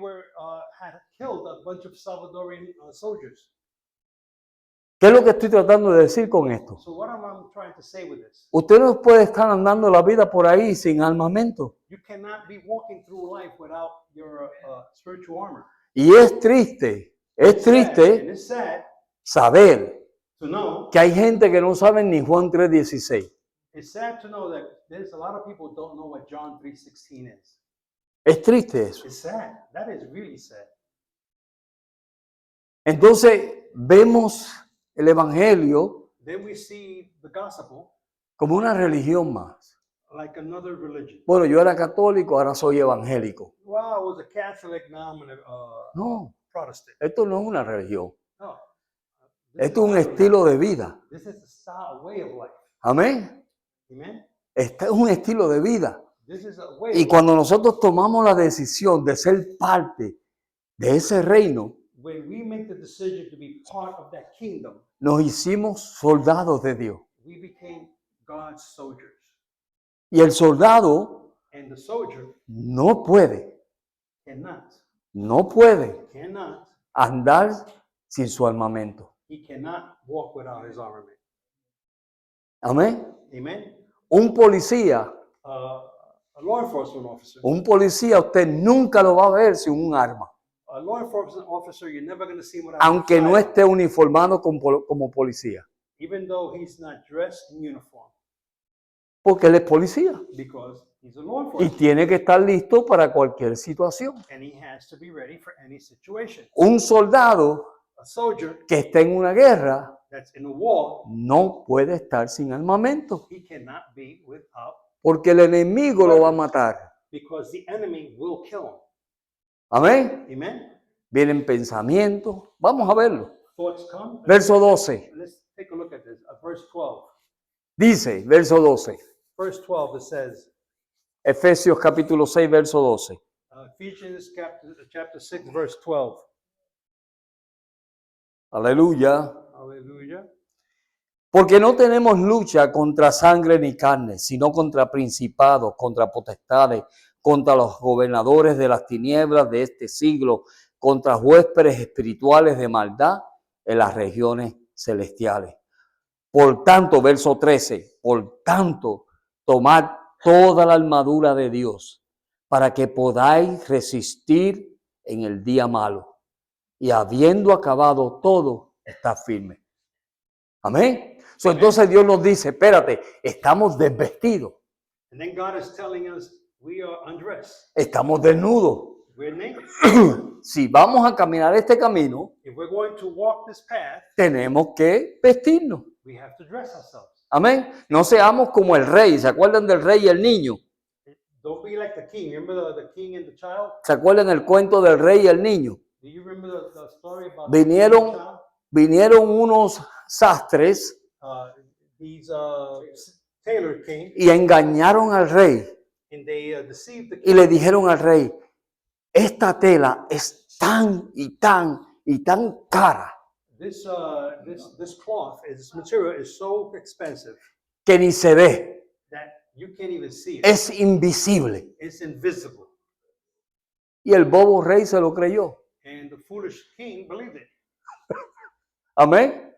had killed a bunch of Salvadorian soldiers. ¿Qué es lo que estoy tratando de decir con esto? So what am I trying to say with this? Usted no puede estar andando la vida por ahí sin armamento. You cannot be walking through life without your spiritual armor. Y es triste And triste it's sad saber to know. que hay gente que no sabe ni Juan 3:16. It's sad to know that there's a lot of people who don't know what John 3:16 is. Es triste eso. It's sad. That is really sad. Entonces vemos el evangelio Then we see the gospel como una religión más. like another religion. Bueno, yo era católico, ahora soy evangélico. Well, I was a Catholic, now I'm a No, Protestant. esto no es una religión. No. This Esto es un not a estilo de vida. religion. This is a style, a way of life. Amén. Amen. Este es un estilo de vida. This is a way Y of cuando nosotros tomamos la decisión de ser parte de ese reino, when we make the decision to be part of that kingdom, nos hicimos soldados de Dios. we became God's soldiers. Y el soldado And the soldier no puede cannot, andar sin su armamento. he cannot walk without his armament. Amén. Amen. Un policía, A law enforcement officer, usted nunca lo va a ver sin un arma, a law enforcement officer, you're never going to see him without aunque a no firearm, esté uniformado como policía, even though he's not dressed in uniform, porque él es policía because he's a law y enforcement, tiene que estar listo para cualquier situación. and he has to be ready for any situation. Un soldado A soldier que está en una guerra that's in a war, no puede estar sin armamento, he cannot be without, porque el enemigo lo va a matar. because the enemy will kill him. Amén. Amen. Vienen pensamientos. Vamos a verlo. Thoughts come. Verso 12. Let's take a look at this. Verse 12. Dice, verso 12. Verse 12, it says, Efesios capítulo 6, verso 12. Ephesians chapter 6, verse 12. Aleluya. Hallelujah. Porque no tenemos lucha contra sangre ni carne, sino contra principados, contra potestades, contra los gobernadores de las tinieblas de este siglo, contra huéspedes espirituales de maldad en las regiones celestiales. Por tanto, verso 13, por tanto, tomad toda la armadura de Dios para que podáis resistir en el día malo y habiendo acabado todo, estar firme. Amén. So, entonces Dios nos dice, espérate, estamos desvestidos, And then God is telling us we are undressed. estamos desnudos. We're naked. Si vamos a caminar este camino, If we're going to walk this path, tenemos que vestirnos. we have to dress ourselves. Amén. No seamos como el rey. ¿Se acuerdan del rey y el niño? Don't be like the king. Remember the king and the child? ¿Se acuerdan el cuento del rey y el niño? Do you remember the story about Vinieron the king and the child? vinieron unos sastres These tailors came y engañaron al rey and they deceived the y king. le dijeron al rey, esta tela es tan y tan y tan cara This cloth, this material is so expensive que ni se ve, that you can't even see it. es invisible. It's invisible. Y el bobo rey se lo creyó. And the foolish king believed it. Amén.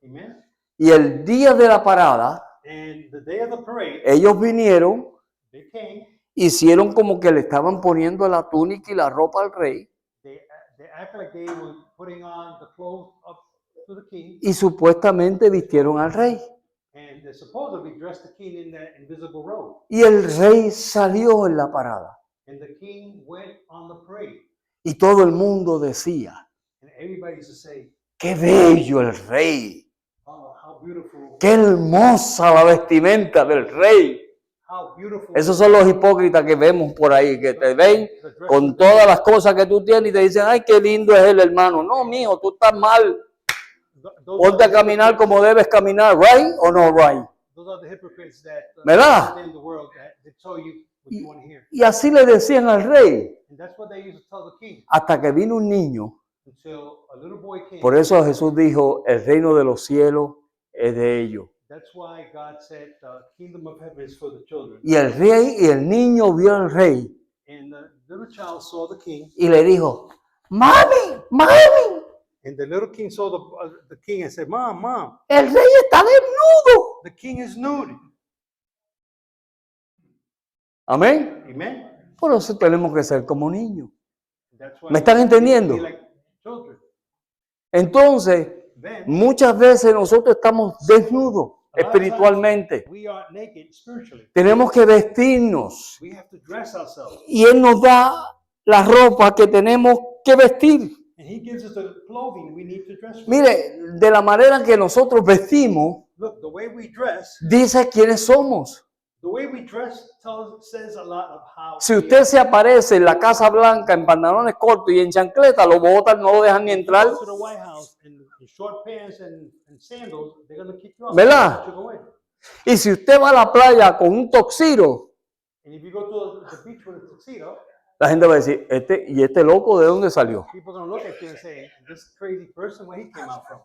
Amen. Y el día de la parada, And the day of the parade, ellos vinieron, they came. hicieron como que le estaban poniendo la túnica y la ropa al rey They act like they were putting on the clothes up to the king, y supuestamente vistieron al rey. and they supposedly dressed the king in that invisible robe. Y el rey salió en la parada. And the king went on the parade, Y todo el mundo decía, and everybody used to say, qué bello el rey, "Oh, how beautiful! qué hermosa la vestimenta del rey. How beautiful!" Esos son los hipócritas que vemos por ahí, que te ven the dress con of the todas las cosas que tú tienes y te dicen, ay, qué lindo es el hermano. No, mijo, tú estás mal. those Ponte are a the caminar hypocrites- como debes caminar, right o no right. Those are the hypocrites that ¿Verdad? in the world that they tell you what you want to hear, Y así le decían al rey, and that's what they used to tell the king hasta que vino un niño. until a little boy came. Por eso Jesús dijo, el reino de los cielos es de ellos. That's why God said the kingdom of heaven is for the children. Y el rey y el niño vio al rey And the little child saw the king, y le dijo, mami, mami, and the little king saw the king and said, "Mom, mom, el rey está desnudo. the king is nude." Amén. Amen. Por eso tenemos que ser como niños. That's why ¿Me están we need to be entendiendo? like children. Entonces, Then muchas veces nosotros estamos desnudos espiritualmente. we are naked spiritually. Tenemos que vestirnos We have to dress ourselves, y Él nos da la ropa que tenemos que vestir. and He gives us the clothing we need to dress. with. Mire, de la manera que nosotros vestimos, Look, the way we dress, dice quiénes somos. the way we dress says a lot of how. Si we usted are. se aparece en la Casa Blanca en pantalones cortos y en chancleta, lo botan, no lo dejan ni entrar. Go to the White House in short pants and sandals, they're gonna kick you out. ¿Verdad? Let you go in. Y si usted va a la playa con un toxiro, And if you go to the beach with a tuxedo, la gente va a decir, este loco de dónde salió. people are gonna look at you and say, "This crazy person, where he came out from."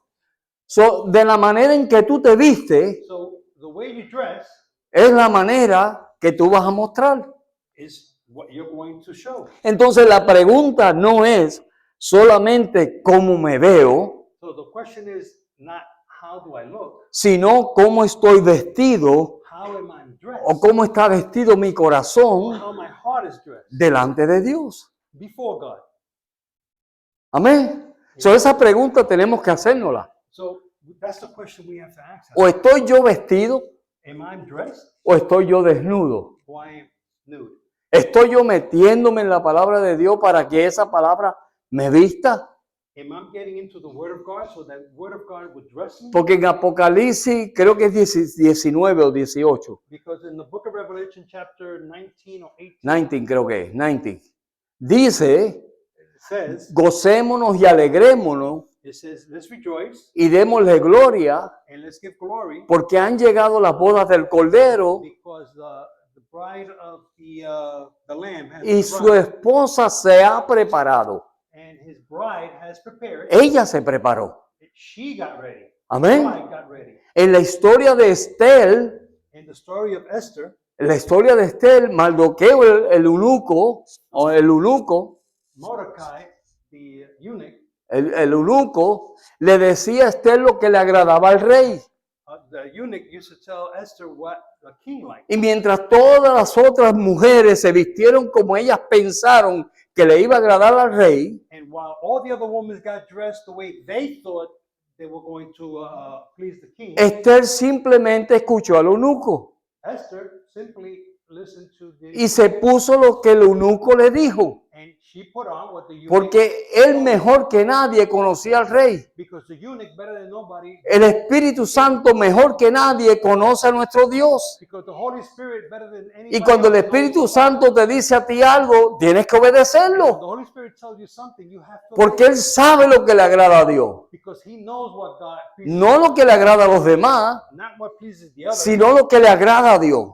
So, de la manera en que tú te vistes, So the way you dress es la manera que tú vas a mostrar. is what you're going to show. Entonces la pregunta no es solamente cómo me veo, So the question is not how do I look, sino cómo estoy vestido how am I dressed, o cómo está vestido mi corazón how my heart is dressed delante de Dios. before God. Amén. So esa pregunta tenemos que hacérnosla. So that's the question we have to ask O ourselves. estoy yo vestido Am I dressed o estoy yo desnudo. or I am nude? Estoy yo metiéndome en la palabra de Dios para que esa palabra me vista. Am I getting into the Word of God so that Word of God would dress me? Porque en Apocalipsis creo que es 19 o 18. Because in the book of Revelation, chapter 19 or 18, 19 creo que es, 19. Dice, it says, gocémonos y alegrémonos let's rejoice y démosle gloria and let's give glory porque han llegado las bodas del Cordero because the bride of the Lamb has y su arrived, esposa se ha preparado. and his bride has prepared. Ella se preparó. She got ready. Amén. Bride got ready. En la historia de Estel, In the story of Esther, en la historia de Estel, Mardoqueo, el eunuco, o el eunuco, Mordecai, the eunuch, el eunuco, le decía a Estel lo que le agradaba al rey. the eunuch used to tell Esther what the king liked. Y mientras todas las otras mujeres se vistieron como ellas pensaron que le iba a agradar al rey, And while all the other women got dressed the way they thought they were going to please the king, Estel simplemente escuchó al eunuco Esther simply listened to the y se puso lo que el eunuco le dijo. and she put on what the eunuch, Porque él mejor que nadie conocía al rey. because the eunuch better than nobody, El Espíritu Santo mejor que nadie conoce a nuestro Dios. because the Holy Spirit better than anybody Y cuando el else knows Espíritu about Santo te dice a ti algo, tienes que When the obedecerlo. Holy Spirit tells you something, you have to Porque obey él sabe lo que le agrada a Dios. because he knows what God pleases, No lo que le agrada a los demás, not what pleases the other, sino lo que le agrada a Dios.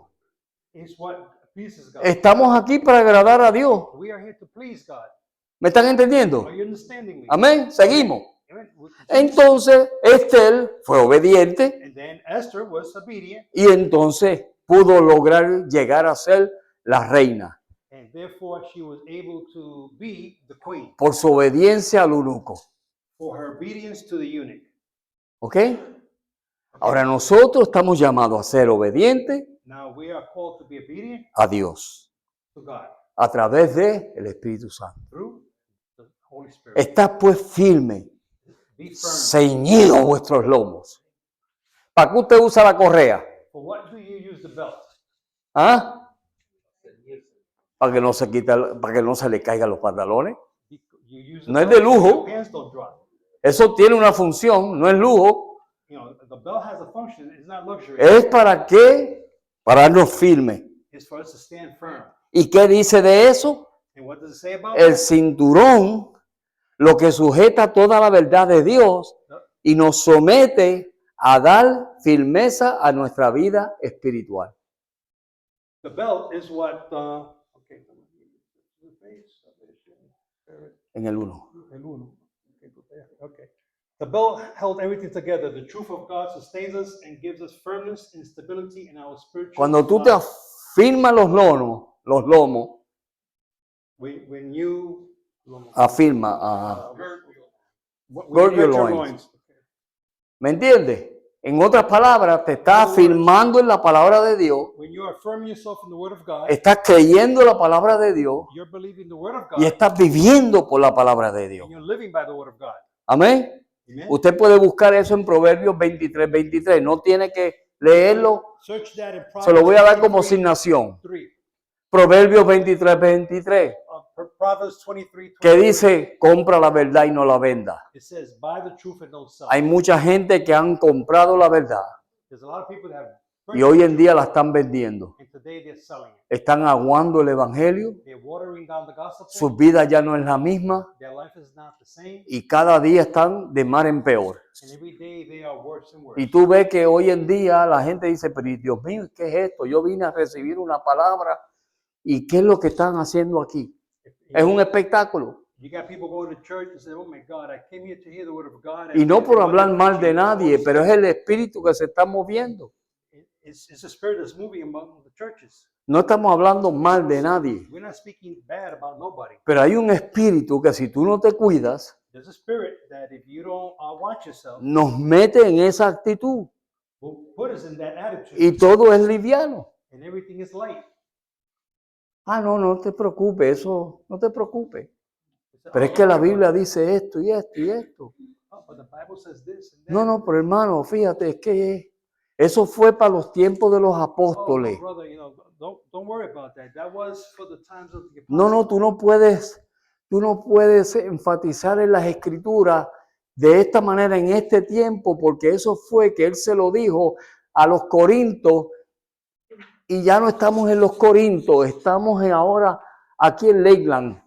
is what pleases God. Estamos aquí para agradar a Dios. We are here to please God. ¿Me están entendiendo? Are you understanding me? Amén. Seguimos. Amen. Entonces, Estel fue obediente And then Esther was obedient, y entonces pudo lograr llegar a ser la reina and therefore she was able to be the queen por su obediencia al eunuco. for her obedience to the eunuch. ¿Ok? Ahora nosotros estamos llamados a ser obedientes Now we are called to be obedient a Dios to God a través del Espíritu Santo. through the Holy Spirit. Estad pues firme, Be firm. ceñidos vuestros lomos. ¿Para qué usted usa la correa? For what do you use the belt? ¿Ah? Para que no se quite, para que no se le caigan los pantalones. You use the No es belt de so lujo. your pants don't drop. Eso tiene una función, no es lujo. You know, the belt has a function. It's not luxury. ¿Es para qué? Pararnos firmes. It's for us to stand firm. ¿Y qué dice de eso? And what does it say about El that? cinturón, lo que sujeta toda la verdad de Dios y nos somete a dar firmeza a nuestra vida espiritual. The belt is what, okay, En el 1. el uno. Okay. The belt held everything together. The truth of God sustains us and gives us firmness and stability in our spiritual Cuando tú te life. afirmas los lomos, When you afirma, when gird you your gird your loins. loins. ¿Me entiendes? En otras palabras, te estás afirmando en la palabra de Dios, When you are affirming yourself in the Word of God, estás creyendo la palabra de Dios you're believing the Word of y God, estás viviendo por la palabra de Dios. and you're living by the Word of God. Amén. Amen. Usted puede buscar eso en Proverbios 23. No tiene que leerlo. Search that in Se lo voy a dar como 23, asignación. 3. Proverbios 23. Proverbs 23, Que dice, compra la verdad y no la venda. It says, buy the truth and don't sell. Hay mucha gente que han comprado la verdad There's a lot of people that have y hoy en día la están vendiendo. and today they're selling it. Están aguando el evangelio. They're watering down the gospel. Su vida ya no es la misma Their life is not the same. y cada día están de mal en peor. And every day they are worse and worse. Y tú ves que hoy en día la gente dice, pero Dios mío, ¿qué es esto? Yo vine a recibir una palabra y ¿qué es lo que están haciendo aquí? Es un espectáculo. You got people going to church and say, oh my God, I came here to hear the word of God. Y no por hablar mal de nadie, pero es el espíritu que se está moviendo. It's a spirit that's moving among the churches. No estamos hablando mal de nadie, We're not speaking bad about nobody. pero hay un espíritu que si tú no te cuidas, There's a spirit that if you don't watch yourself, nos mete en esa actitud will put us in that attitude. y todo es liviano. And everything is light. Ah, no te preocupes, eso no te preocupes. It's, Pero es que la Biblia dice esto y esto y esto. oh, but the Bible says this and that. No, pero hermano, fíjate, es que eso fue para los tiempos de los Oh, apóstoles. brother, you know, don't worry about that. That was for the times of the apostles. No, tú no puedes enfatizar en las escrituras de esta manera en este tiempo, porque eso fue que él se lo dijo a los corintios y ya no estamos en los corintios, estamos ahora aquí en Lakeland.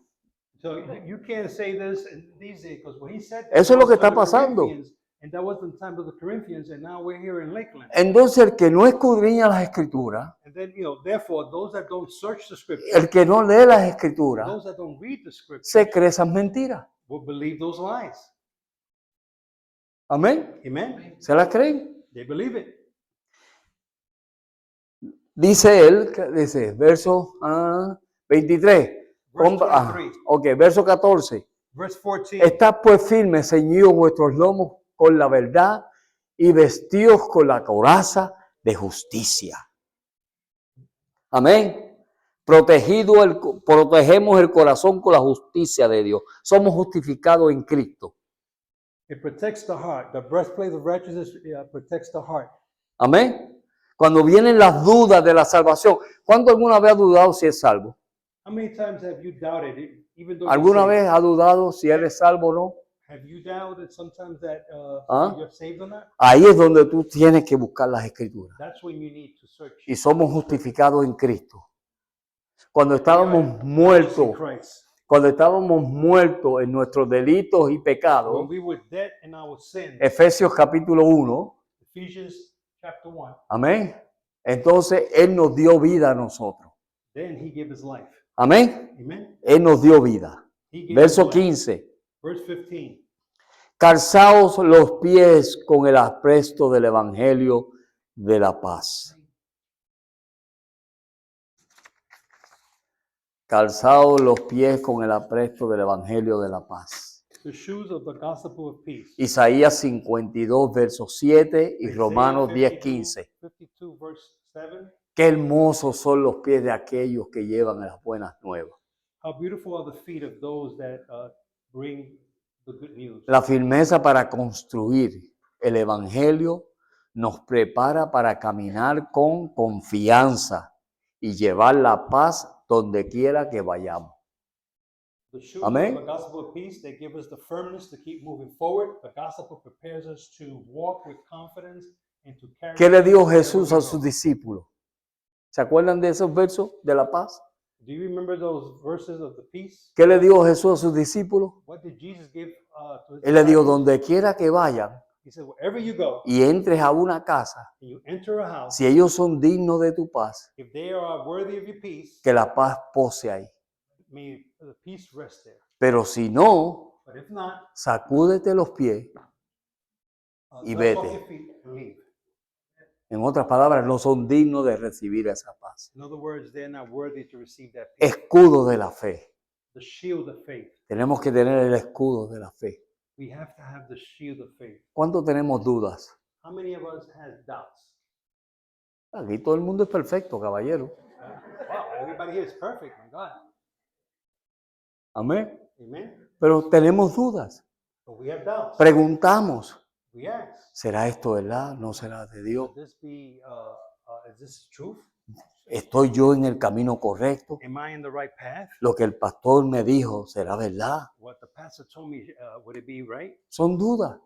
So you can't say this in these days because when he said that, Eso es lo que was for está the pasando. Corinthians, and that was the time of the Corinthians, and now we're here in Lakeland. Entonces el que no escudriña las escrituras, And then, you know, therefore, those that don't search the scripture, el que no lee las escrituras, those that don't read the scripture, se cree esas mentiras. will believe those lies. Amén. Amen. ¿Se las creen? They believe it. Dice él, dice, verso 23. Verse 23. Ok, verso 14. Verse 14. Estad pues firmes, ceñidos vuestros lomos con la verdad y vestidos con la coraza de justicia. Amén. Protegemos el corazón con la justicia de Dios. Somos justificados en Cristo. It protects the heart. The breastplate of righteousness protects the heart. Amén. Cuando vienen las dudas de la salvación, ¿cuándo alguna vez ha dudado si es salvo? How many times have you doubted it? even though you're ¿Alguna saved. vez ha dudado si eres salvo o no? Have you doubted sometimes that ¿Ah? you're saved or not? Ahí es donde tú tienes que buscar las escrituras. That's when you need to search. Y somos justificados en Cristo. Cuando We are estábamos righteous in muertos, Christ. cuando estábamos muertos en nuestros delitos y When pecados, we were dead in our sins, Efesios capítulo 1, Ephesians chapter 1, amén. Entonces Él nos dio vida a nosotros. then he gave his life. Amén. Amen. Él nos dio vida. He gave Verso his life. 15. Verse 15. Calzaos los pies con el apresto del evangelio de la paz. Calzaos los pies con el apresto del evangelio de la paz. The shoes of the gospel of peace. Isaías 52, verso 7 y Isaiah Romanos 10, 52, 15. 52 verse 7. Qué hermosos son los pies de aquellos que llevan las buenas nuevas. How beautiful are the feet of those that bring the good news. La firmeza para construir el evangelio nos prepara para caminar con confianza y llevar la paz donde quiera que vayamos. The shoes Amén. of the gospel of peace, they give us the firmness to keep moving forward. The gospel prepares us to walk with confidence and to carry. ¿Qué le dijo wherever Jesús we a go. sus discípulos? ¿Se acuerdan de esos versos de la paz? Do you remember those verses of the peace? ¿Qué le dijo Jesús a sus discípulos? What did Jesus give to his Él le dijo, disciples? donde quiera que vayan He said, wherever you go y entres a una casa, and you enter a house, si ellos son dignos de tu paz, if they are worthy of your peace, que la paz pose ahí. may the peace rest there. Pero si no, But if not, sacúdete los pies. Y dust off vete. your feet and leave. En otras palabras, no son dignos de recibir esa paz. In other words, they're not worthy to receive that peace. Escudo de la fe. The shield of faith. Tenemos que tener el escudo de la fe. We have to have the shield of faith. ¿Cuánto tenemos dudas? How many of us has doubts? Aquí todo el mundo es perfecto, caballero. Wow, everybody here is perfect, my God. Amén. Amen. Pero tenemos dudas. But we have doubts. Preguntamos, We ask, ¿será esto verdad? ¿No será de Dios? could this be, is this truth? ¿Estoy yo en el camino correcto? Am I in the right path? Lo que el pastor me dijo, ¿será verdad? What the pastor told me, would it be right? Son dudas.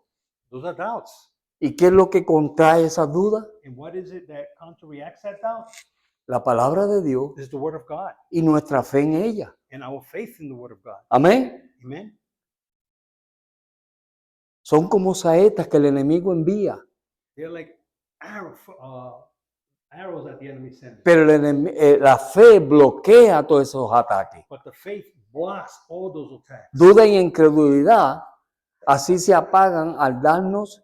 Those are doubts. ¿Y qué es lo que contrae esas dudas? And what is it that counteracts that doubt? La palabra de Dios Is the word of God y nuestra fe en ella. and our faith in the word of God. Amén. Amen. Son como saetas que el enemigo envía. They're like arrows that the enemy sends. Pero la fe bloquea todos esos ataques. But the faith blocks all those attacks. Duda y incredulidad así se apagan al darnos,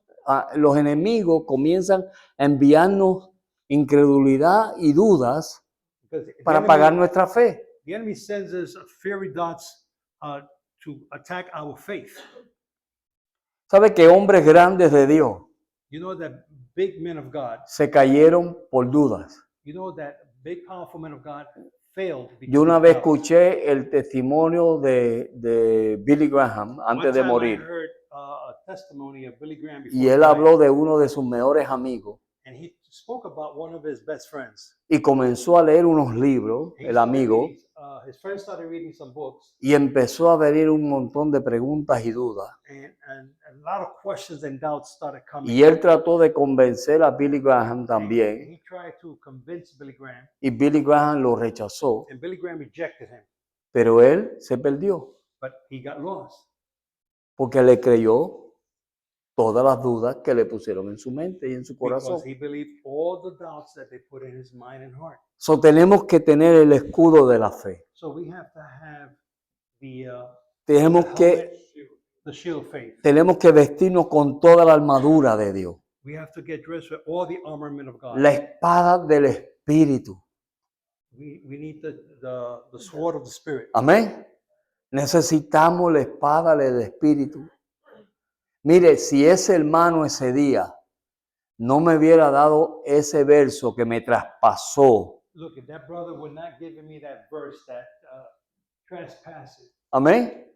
los enemigos comienzan a enviarnos incredulidad y dudas Because the para enemy- apagar nuestra fe. The enemy sends us fiery dots to attack our faith. ¿Sabe que hombres grandes de Dios You know that big men of God, se cayeron por dudas? you know that big powerful men of God failed. because Yo una of vez doubt. escuché el testimonio de Billy Graham antes One de time morir. I heard a testimony of Billy Graham before Y he él died, habló de uno de sus mejores amigos and he spoke about one of his best friends. y comenzó a leer unos libros, He el started amigo, reading, his friend started reading some books, y empezó a venir un montón de preguntas y dudas. and a lot of questions and doubts started coming. Y él trató de convencer a Billy Graham And también, he tried to convince Billy Graham, y Billy Graham lo rechazó, and Billy Graham rejected him, pero él se perdió but he got lost porque le creyó todas las dudas que le pusieron en su mente y en su corazón. because he believed all the doubts that they put in his mind and heart. So, tenemos que tener el escudo de la fe. So we have to have the Tenemos que, helmet, the shield of faith. tenemos que vestirnos con toda la armadura de Dios. We have to get dressed with all the armament of God. La espada del Espíritu. We need the sword of the Spirit. Amén. Necesitamos la espada del Espíritu. Mire, si ese hermano ese día no me hubiera dado ese verso que me traspasó. Look, if that brother would not give me that verse that trespasses, Amén.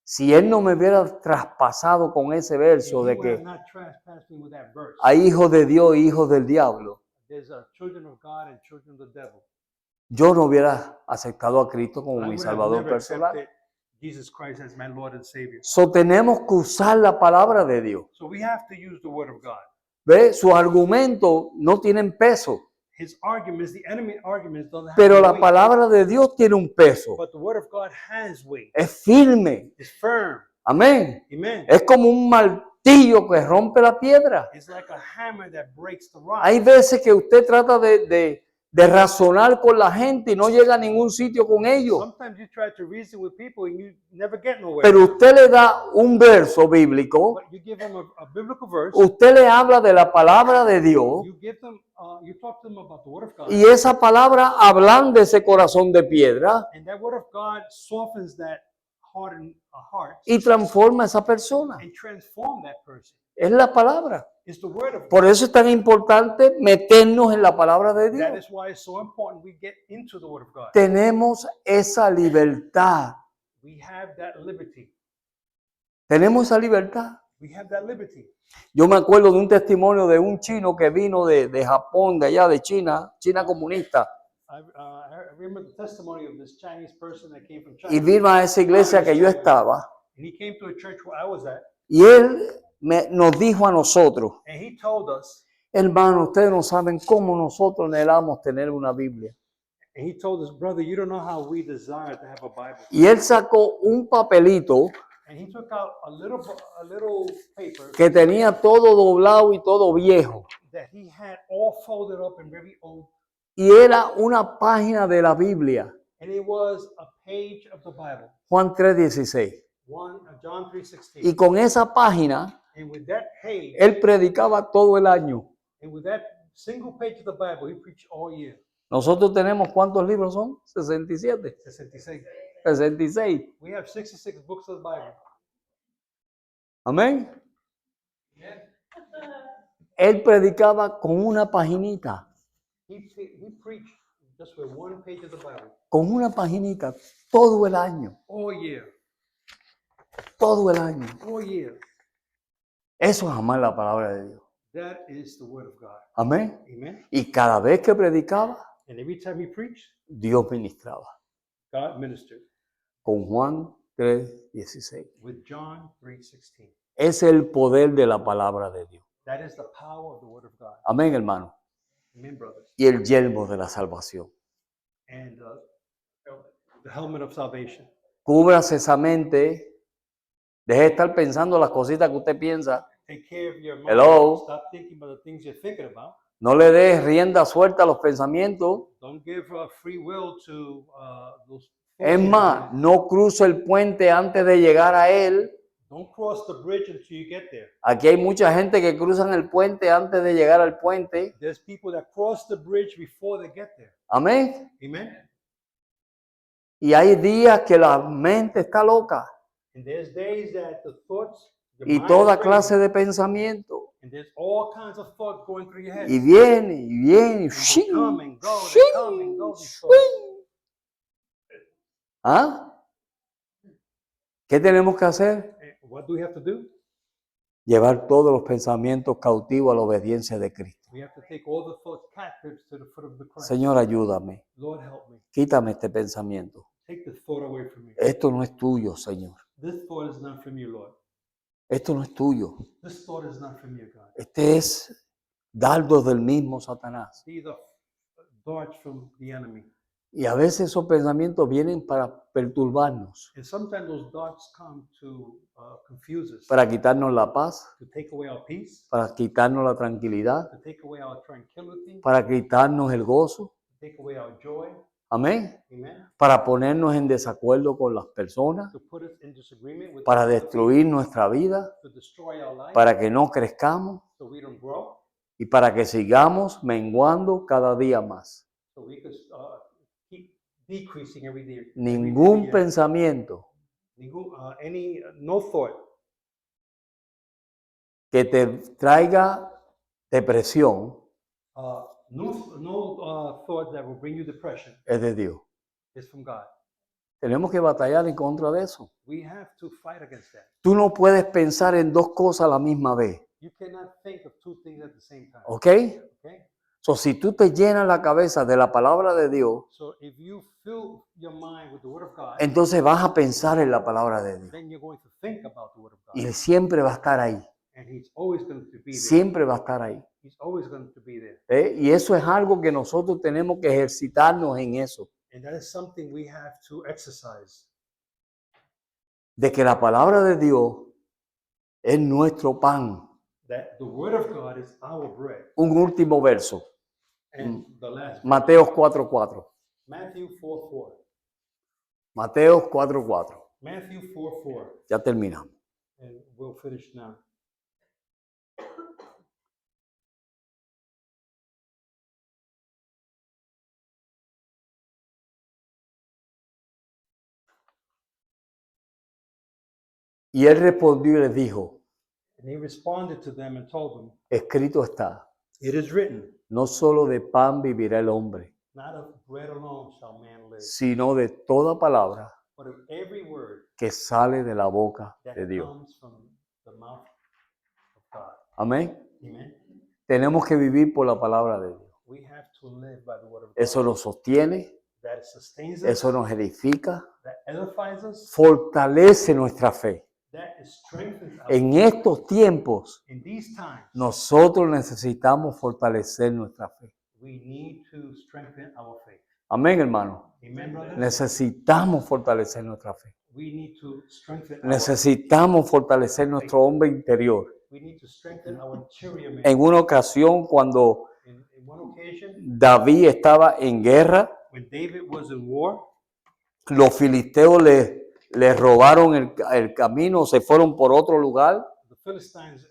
Si él no me hubiera traspasado con ese if verso he de would have que not trespassed me with that verse, hay hijos de Dios y hijos del diablo, there's children of God and children of the devil. yo no hubiera aceptado a Cristo como I mi would have Salvador never personal. accepted Jesus Christ as my Lord and Savior. So tenemos que usar la palabra de Dios. So we have to use the word of God. ¿Ve? Sus argumentos no tienen peso, His arguments, the enemy arguments, don't have pero no la weight, palabra de Dios tiene un peso. but the word of God has weight. Es firme. It's firm. Amén. Amen. Es como un martillo que rompe la piedra. It's like a hammer that breaks the rock. Hay veces que usted trata de razonar con la gente y no llega a ningún sitio con ellos. Sometimes you try to reason with people and you never get nowhere. Pero usted le da un verso bíblico, But you give them a biblical verse. usted le habla de la palabra de Dios You give them, you talk to them about the word of God. y esa palabra ablanda ese corazón de piedra And that word of God softens that hardened heart y transforma a esa persona. and transform that person. Es la palabra. It's the word of God. Por eso es tan importante meternos en la palabra de That Dios. is why it's so important we get into the word of God. Tenemos esa libertad. We have that liberty. Tenemos esa libertad. We have that liberty. Yo me acuerdo de un testimonio de un chino que vino de Japón, de allá, de China, China comunista, I remember the testimony of this Chinese person that came from y China. vino a esa iglesia que yo estaba, And he came to a church where I was at. y él nos dijo a nosotros, And he told us, hermano, ustedes no saben cómo nosotros anhelamos tener una Biblia. and he told us, brother, you don't know how we desire to have a Bible. Y él sacó un papelito And he took out a little paper que tenía todo doblado y todo viejo, that he had all folded up and very old. y era una página de la Biblia, And it was a page of the Bible. Juan 3:16. John 3:16. Y con esa página, And with that page, él predicaba todo el año. and with that single page of the Bible, he preached all year. Nosotros tenemos, ¿cuántos libros son? 67. 66. 66. We have 66 books of the Bible. Amén. Él predicaba con una paginita, He preached just with one page of the Bible con una paginita, todo el año, all year. todo el año. All year. Eso es amar la palabra de Dios. That is the word of God. Amén. Amen. Y cada vez que predicaba, And every time he preached, Dios ministraba. God ministered Con Juan 3:16. with John 3:16. Es el poder de la palabra de Dios. That is the power of the word of God. Amén, hermano. Amen, brothers. Y el yelmo de la salvación. And the helmet of salvation. Cúbrase esa mente. Deje de estar pensando las cositas que usted piensa. Take care of your mind. Hello. Stop thinking about the things you're thinking about. No le des rienda suelta a los pensamientos. Don't give free will to those. Es más, no cruce el puente antes de llegar a él. Don't cross the bridge until you get there. Aquí hay mucha gente que cruzan el puente antes de llegar al puente. There's people that cross the bridge before they get there. Amén. Amen. Y hay días que la mente está loca. And there's days that the thoughts, your Y mind toda is crazy. clase de pensamiento. And there's all kinds of thoughts going through your head. Y viene, y viene. And they come and go, they come and go, these thoughts. ¿Ah? ¿Qué tenemos que hacer? What do we have to do? Llevar todos los pensamientos cautivos a la obediencia de Cristo. We have to take all the thoughts captives to the foot of the cross. Señor, ayúdame. Lord, help me. Quítame este pensamiento. Take the thought away from me. Esto no es tuyo, Señor. This thought is not from you, Lord. Esto no es tuyo. This thought is not from you, God. Este es dardos del mismo Satanás. These are darts from the enemy. Y a veces esos pensamientos vienen para perturbarnos, And sometimes those darts come to confuse us, para quitarnos la paz, to take away our peace, para quitarnos la tranquilidad, to take away our tranquility, para quitarnos el gozo. to take away our joy. Amén. Amen. Para ponernos en desacuerdo con las personas, To put us in disagreement with para other people, destruir nuestra vida, to destroy our life, para que no crezcamos so we don't grow, y para que sigamos menguando cada día más. so we could keep decreasing every day. Ningún pensamiento No thought que te traiga depresión no thought that will bring you depression es de Dios. is from God. Tenemos que batallar en contra de eso. We have to fight against that. Tú no puedes pensar en dos cosas a la misma vez, You cannot think of two things at the same time. ¿ok? Okay? So, si tú te llenas la cabeza de la palabra de Dios, So if you fill your mind with the Word of God, entonces vas a pensar en la palabra de Dios. then you're going to think about the Word of God. Y Él siempre va a estar ahí. And He's always going to be there. Siempre va a estar ahí. He's always going to be there. Y eso es algo que nosotros tenemos que ejercitarnos en eso. And that is something we have to exercise. De que la palabra de Dios es nuestro pan. That the Word of God is our bread. Un último verso. And the last verse, Mateos 4:4. Matthew 4:4. Mateos 4:4. Matthew 4:4. Ya terminamos. And we'll finish now. Y él respondió y les dijo, And he responded to them and told them, escrito está, it is written, no solo de pan vivirá el hombre, not of bread alone shall man live, sino de toda palabra but of every word que sale de la boca that de Dios. comes from the mouth of God. Amén. Amen. Tenemos que vivir por la palabra de Dios. We have to live by the word of Eso God. nos sostiene, That sustains us, eso nos edifica, that edifies us, fortalece nuestra fe. that strengthens us. En estos tiempos, In these times, nosotros necesitamos fortalecer nuestra fe. we need to strengthen our faith. Amén, hermano. Amen, brothers? Necesitamos fortalecer nuestra fe. We need to strengthen Necesitamos fortalecer nuestro hombre interior. we need to strengthen our interior man. En una ocasión, cuando In one occasion, David estaba en guerra, when David was in war, los filisteos le robaron el camino, se fueron por otro lugar, the Philistines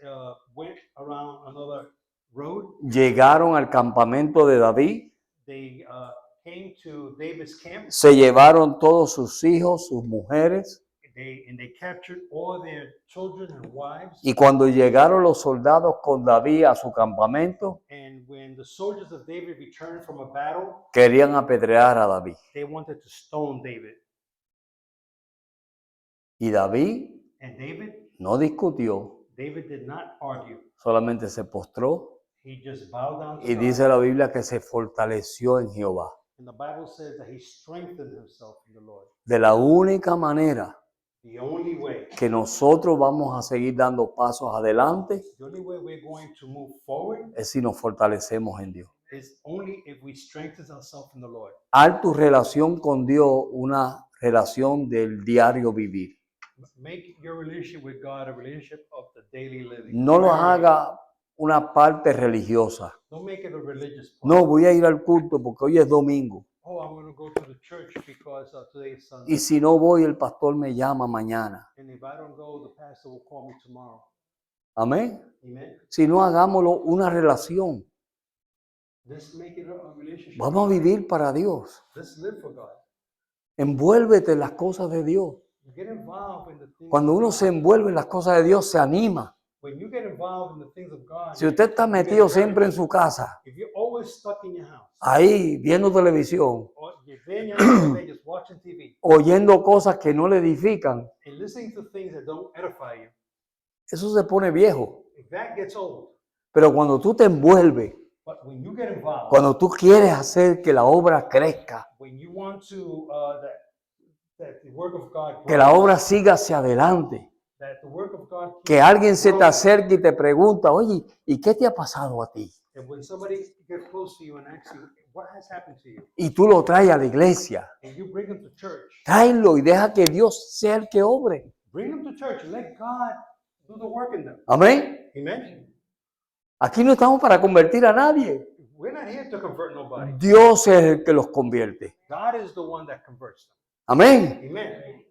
went around another road. llegaron al campamento de David, They came to David's camp. se llevaron todos sus hijos, sus mujeres, They captured all their children and wives. y cuando llegaron los soldados con David a su campamento, And when the soldiers of David returned from a battle, querían apedrear a David. they wanted to stone David. Y David And David no discutió, did not argue. solamente se postró, He just bowed down to y God. dice la Biblia que se fortaleció en Jehová. And the Bible says that he strengthened himself in the Lord. De la única manera The only way, que nosotros vamos a seguir dando pasos adelante the only way we're going to move forward es si nos fortalecemos en Dios. is only if we strengthen ourselves in the Lord. Haz tu relación con Dios una relación del diario vivir. Make your relationship with God a relationship of the daily living. No lo haga una parte religiosa. Don't make it a religious part. No, voy a ir al culto porque hoy es domingo. Oh, I'm going to go to the church because today is Sunday. Y si no voy, el pastor me llama mañana. And if I don't go, the pastor will call me tomorrow. Amén. Amen. Si no, hagámoslo una relación. Let's make it a relationship. Vamos a vivir para Dios. Let's live for God. Envuélvete en las cosas de Dios. Get involved in the things Cuando of uno God. se envuelve en las cosas de Dios, se anima. When you get involved in the things of God, Si usted está metido siempre en su casa, if you're always stuck in your house, ahí viendo televisión, or you're there in your house today just watching TV oyendo cosas que no le edifican, and listening to things that don't edify you, eso se pone viejo. if that gets old, Pero cuando tú te envuelves, but when you get involved, cuando tú quieres hacer que la obra crezca, when you want to that the work of God que la grows, obra siga hacia adelante, that the work of God keeps que alguien se te growing, acerque y te pregunta, oye, ¿y qué te ha pasado a ti? and when somebody gets close to you and asks you what has happened to you, Y tú lo traes a la iglesia. and you bring them to church, Tráelo y deja que Dios sea el que obre. bring them to church and let God do the work in them. Amén. Amen. Aquí no estamos para convertir a nadie. We're not here to convert nobody. Dios es el que los convierte. God is the one that converts them. Amén. Amen.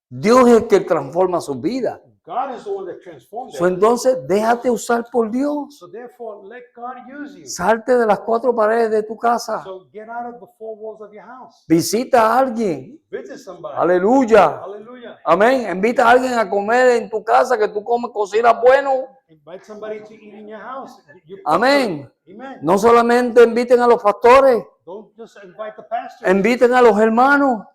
Dios es el que transforma sus vidas. God is the one that transforms So, them. entonces, déjate usar por Dios. So therefore, let God use you. Salte de las cuatro paredes de tu casa. So get out of the four walls of your house. Visita a alguien. Visit somebody. Aleluya. Hallelujah. Amén. Invita a alguien a comer en tu casa, que tú comes cocinas bueno. Invite somebody to eat in your house. You cook Amén. good. Amen. No solamente inviten a los pastores, Don't just invite the pastor. inviten a los hermanos.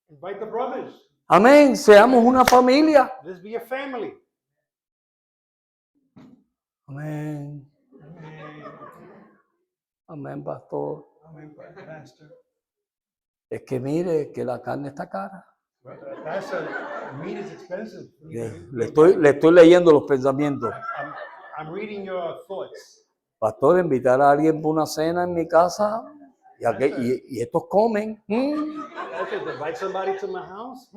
Invite the brothers. Amén. Seamos una familia. Let's be a family. Amén. Amen. Amén, pastor. Amen, pastor. Es que mire que la carne está cara. Pastor, meat is expensive. Le estoy leyendo los pensamientos. I'm reading your thoughts. Pastor, invitar a alguien por una cena en mi casa y estos comen. Pastor, to invite somebody to my house.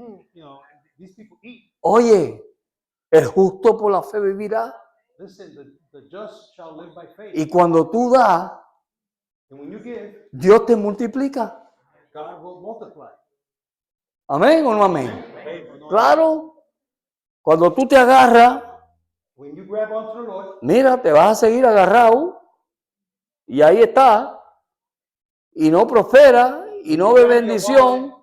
These people eat. Oye, el justo por la fe vivirá. Listen, the just shall live by faith. Y cuando tú das, And when you give, Dios te multiplica. God will multiply. ¿Amén o no amén? Faith or no. Claro. Cuando tú te agarras, When you grab onto the Lord, mira, te vas a seguir agarrado. Y ahí está. Y no prospera. Y no ve bendición.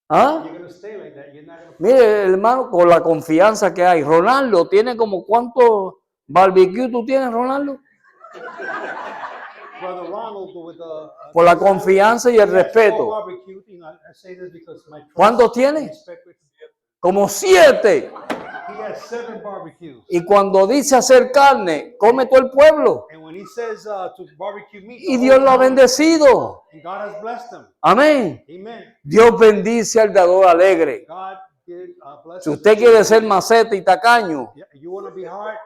¿Ah? you're going to stay like that. You're not going to. Mire, hermano, con la confianza que hay. Ronaldo tiene como ¿cuántos barbecue tú tienes, Ronaldo? Brother Ronald, with the Por la confianza y el respeto. barbecue, I say this because my trust ¿Cuántos tiene? and respect with- Como 7. He has 7 barbecues. Y cuando dice hacer carne, come todo el pueblo. And when he says to barbecue meat, Y Dios lo ha bendecido. and God has blessed him. Amén. Amen. Dios bendice al dador alegre. God did bless Si us. usted quiere ser maceta y tacaño, You want to be hard,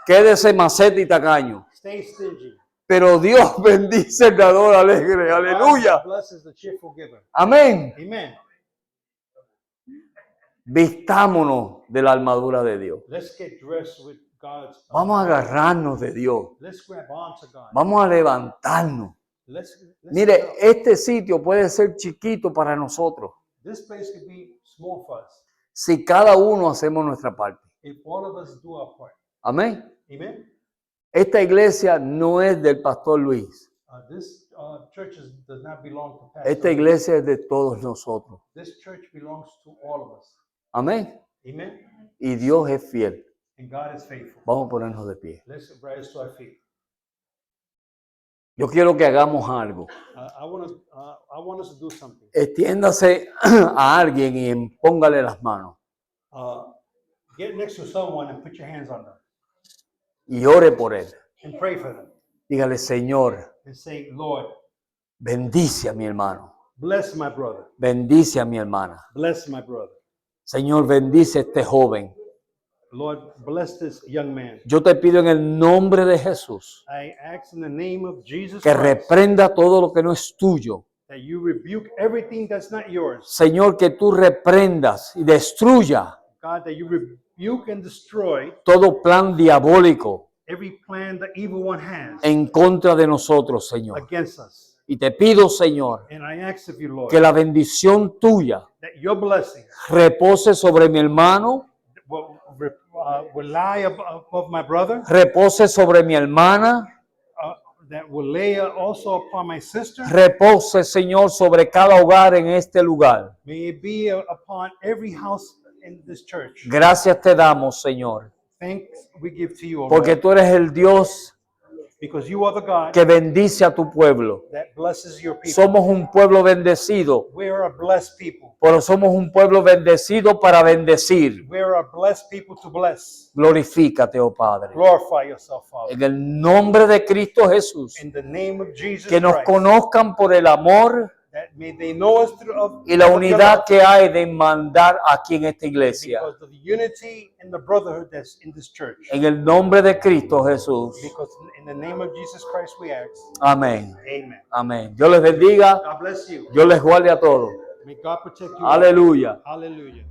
quédese maceta y tacaño. stay stingy. Pero Dios bendice al dador alegre. Aleluya. God blesses the cheerful giver. Amén. Amen. Vistámonos de la armadura de Dios. Let's get dressed with God's. Vamos a agarrarnos de Dios. Let's grab onto God. Vamos a levantarnos. Let's Mire, get up. este sitio puede ser chiquito para nosotros This place could be small for us si cada uno hacemos nuestra parte. if all of us do our part. Amén. Amen. Esta iglesia no es del pastor Luis. This church does not belong to Pastor. Esta iglesia es de todos nosotros. This church belongs to all of us. Amén. Amen. Y Dios es fiel. And God is faithful. Vamos a ponernos de pie. Let's rise to our feet. Yo quiero que hagamos algo. I want us to do something. Extiéndase a alguien y póngale las manos. Get next to someone and put your hands on them Y ore por él. and pray for them Dígale, Señor, and say, Lord, bendice a mi hermano. bless my brother. Bendice a mi hermana. Bless my brother. Señor, bendice a este joven. Lord, bless this young man. Yo te pido en el nombre de Jesús I ask in the name of Jesus que Christ reprenda todo lo que no es tuyo. that you rebuke everything that's not yours. Señor, que tú reprendas y destruya God, that you rebuke and destroy todo plan diabólico every plan the evil one has en contra de nosotros, Señor. against us. Y te pido, Señor, And I ask of you, Lord, que la bendición tuya that your blessing repose sobre mi hermano, will lie above my brother, repose sobre mi hermana, that will lay also upon my sister. repose, Señor, sobre cada hogar en este lugar. May it be upon every house in this church. Gracias te damos, Señor, Thanks we give to you, O porque Lord, tú eres el Dios because you are the God que bendice a tu pueblo. that blesses your people. Somos un pueblo bendecido, We are a blessed people. pero somos un pueblo bendecido para bendecir. We are a blessed people to bless. Glorifícate, oh Padre. Glorify yourself, Father. En el nombre de Cristo Jesús, In the name of Jesus que nos Christ, conozcan por el amor that may they know us through y la of your unidad love, que hay de mandar aquí en esta iglesia. because of the unity and the brotherhood that's in this church. En el nombre de Cristo Jesús. Because in the name of Jesus Christ we ask. Amén. Amen. Amén. Dios les bendiga. God bless you. Dios les guarde a todos. May God protect you. Aleluya. Hallelujah.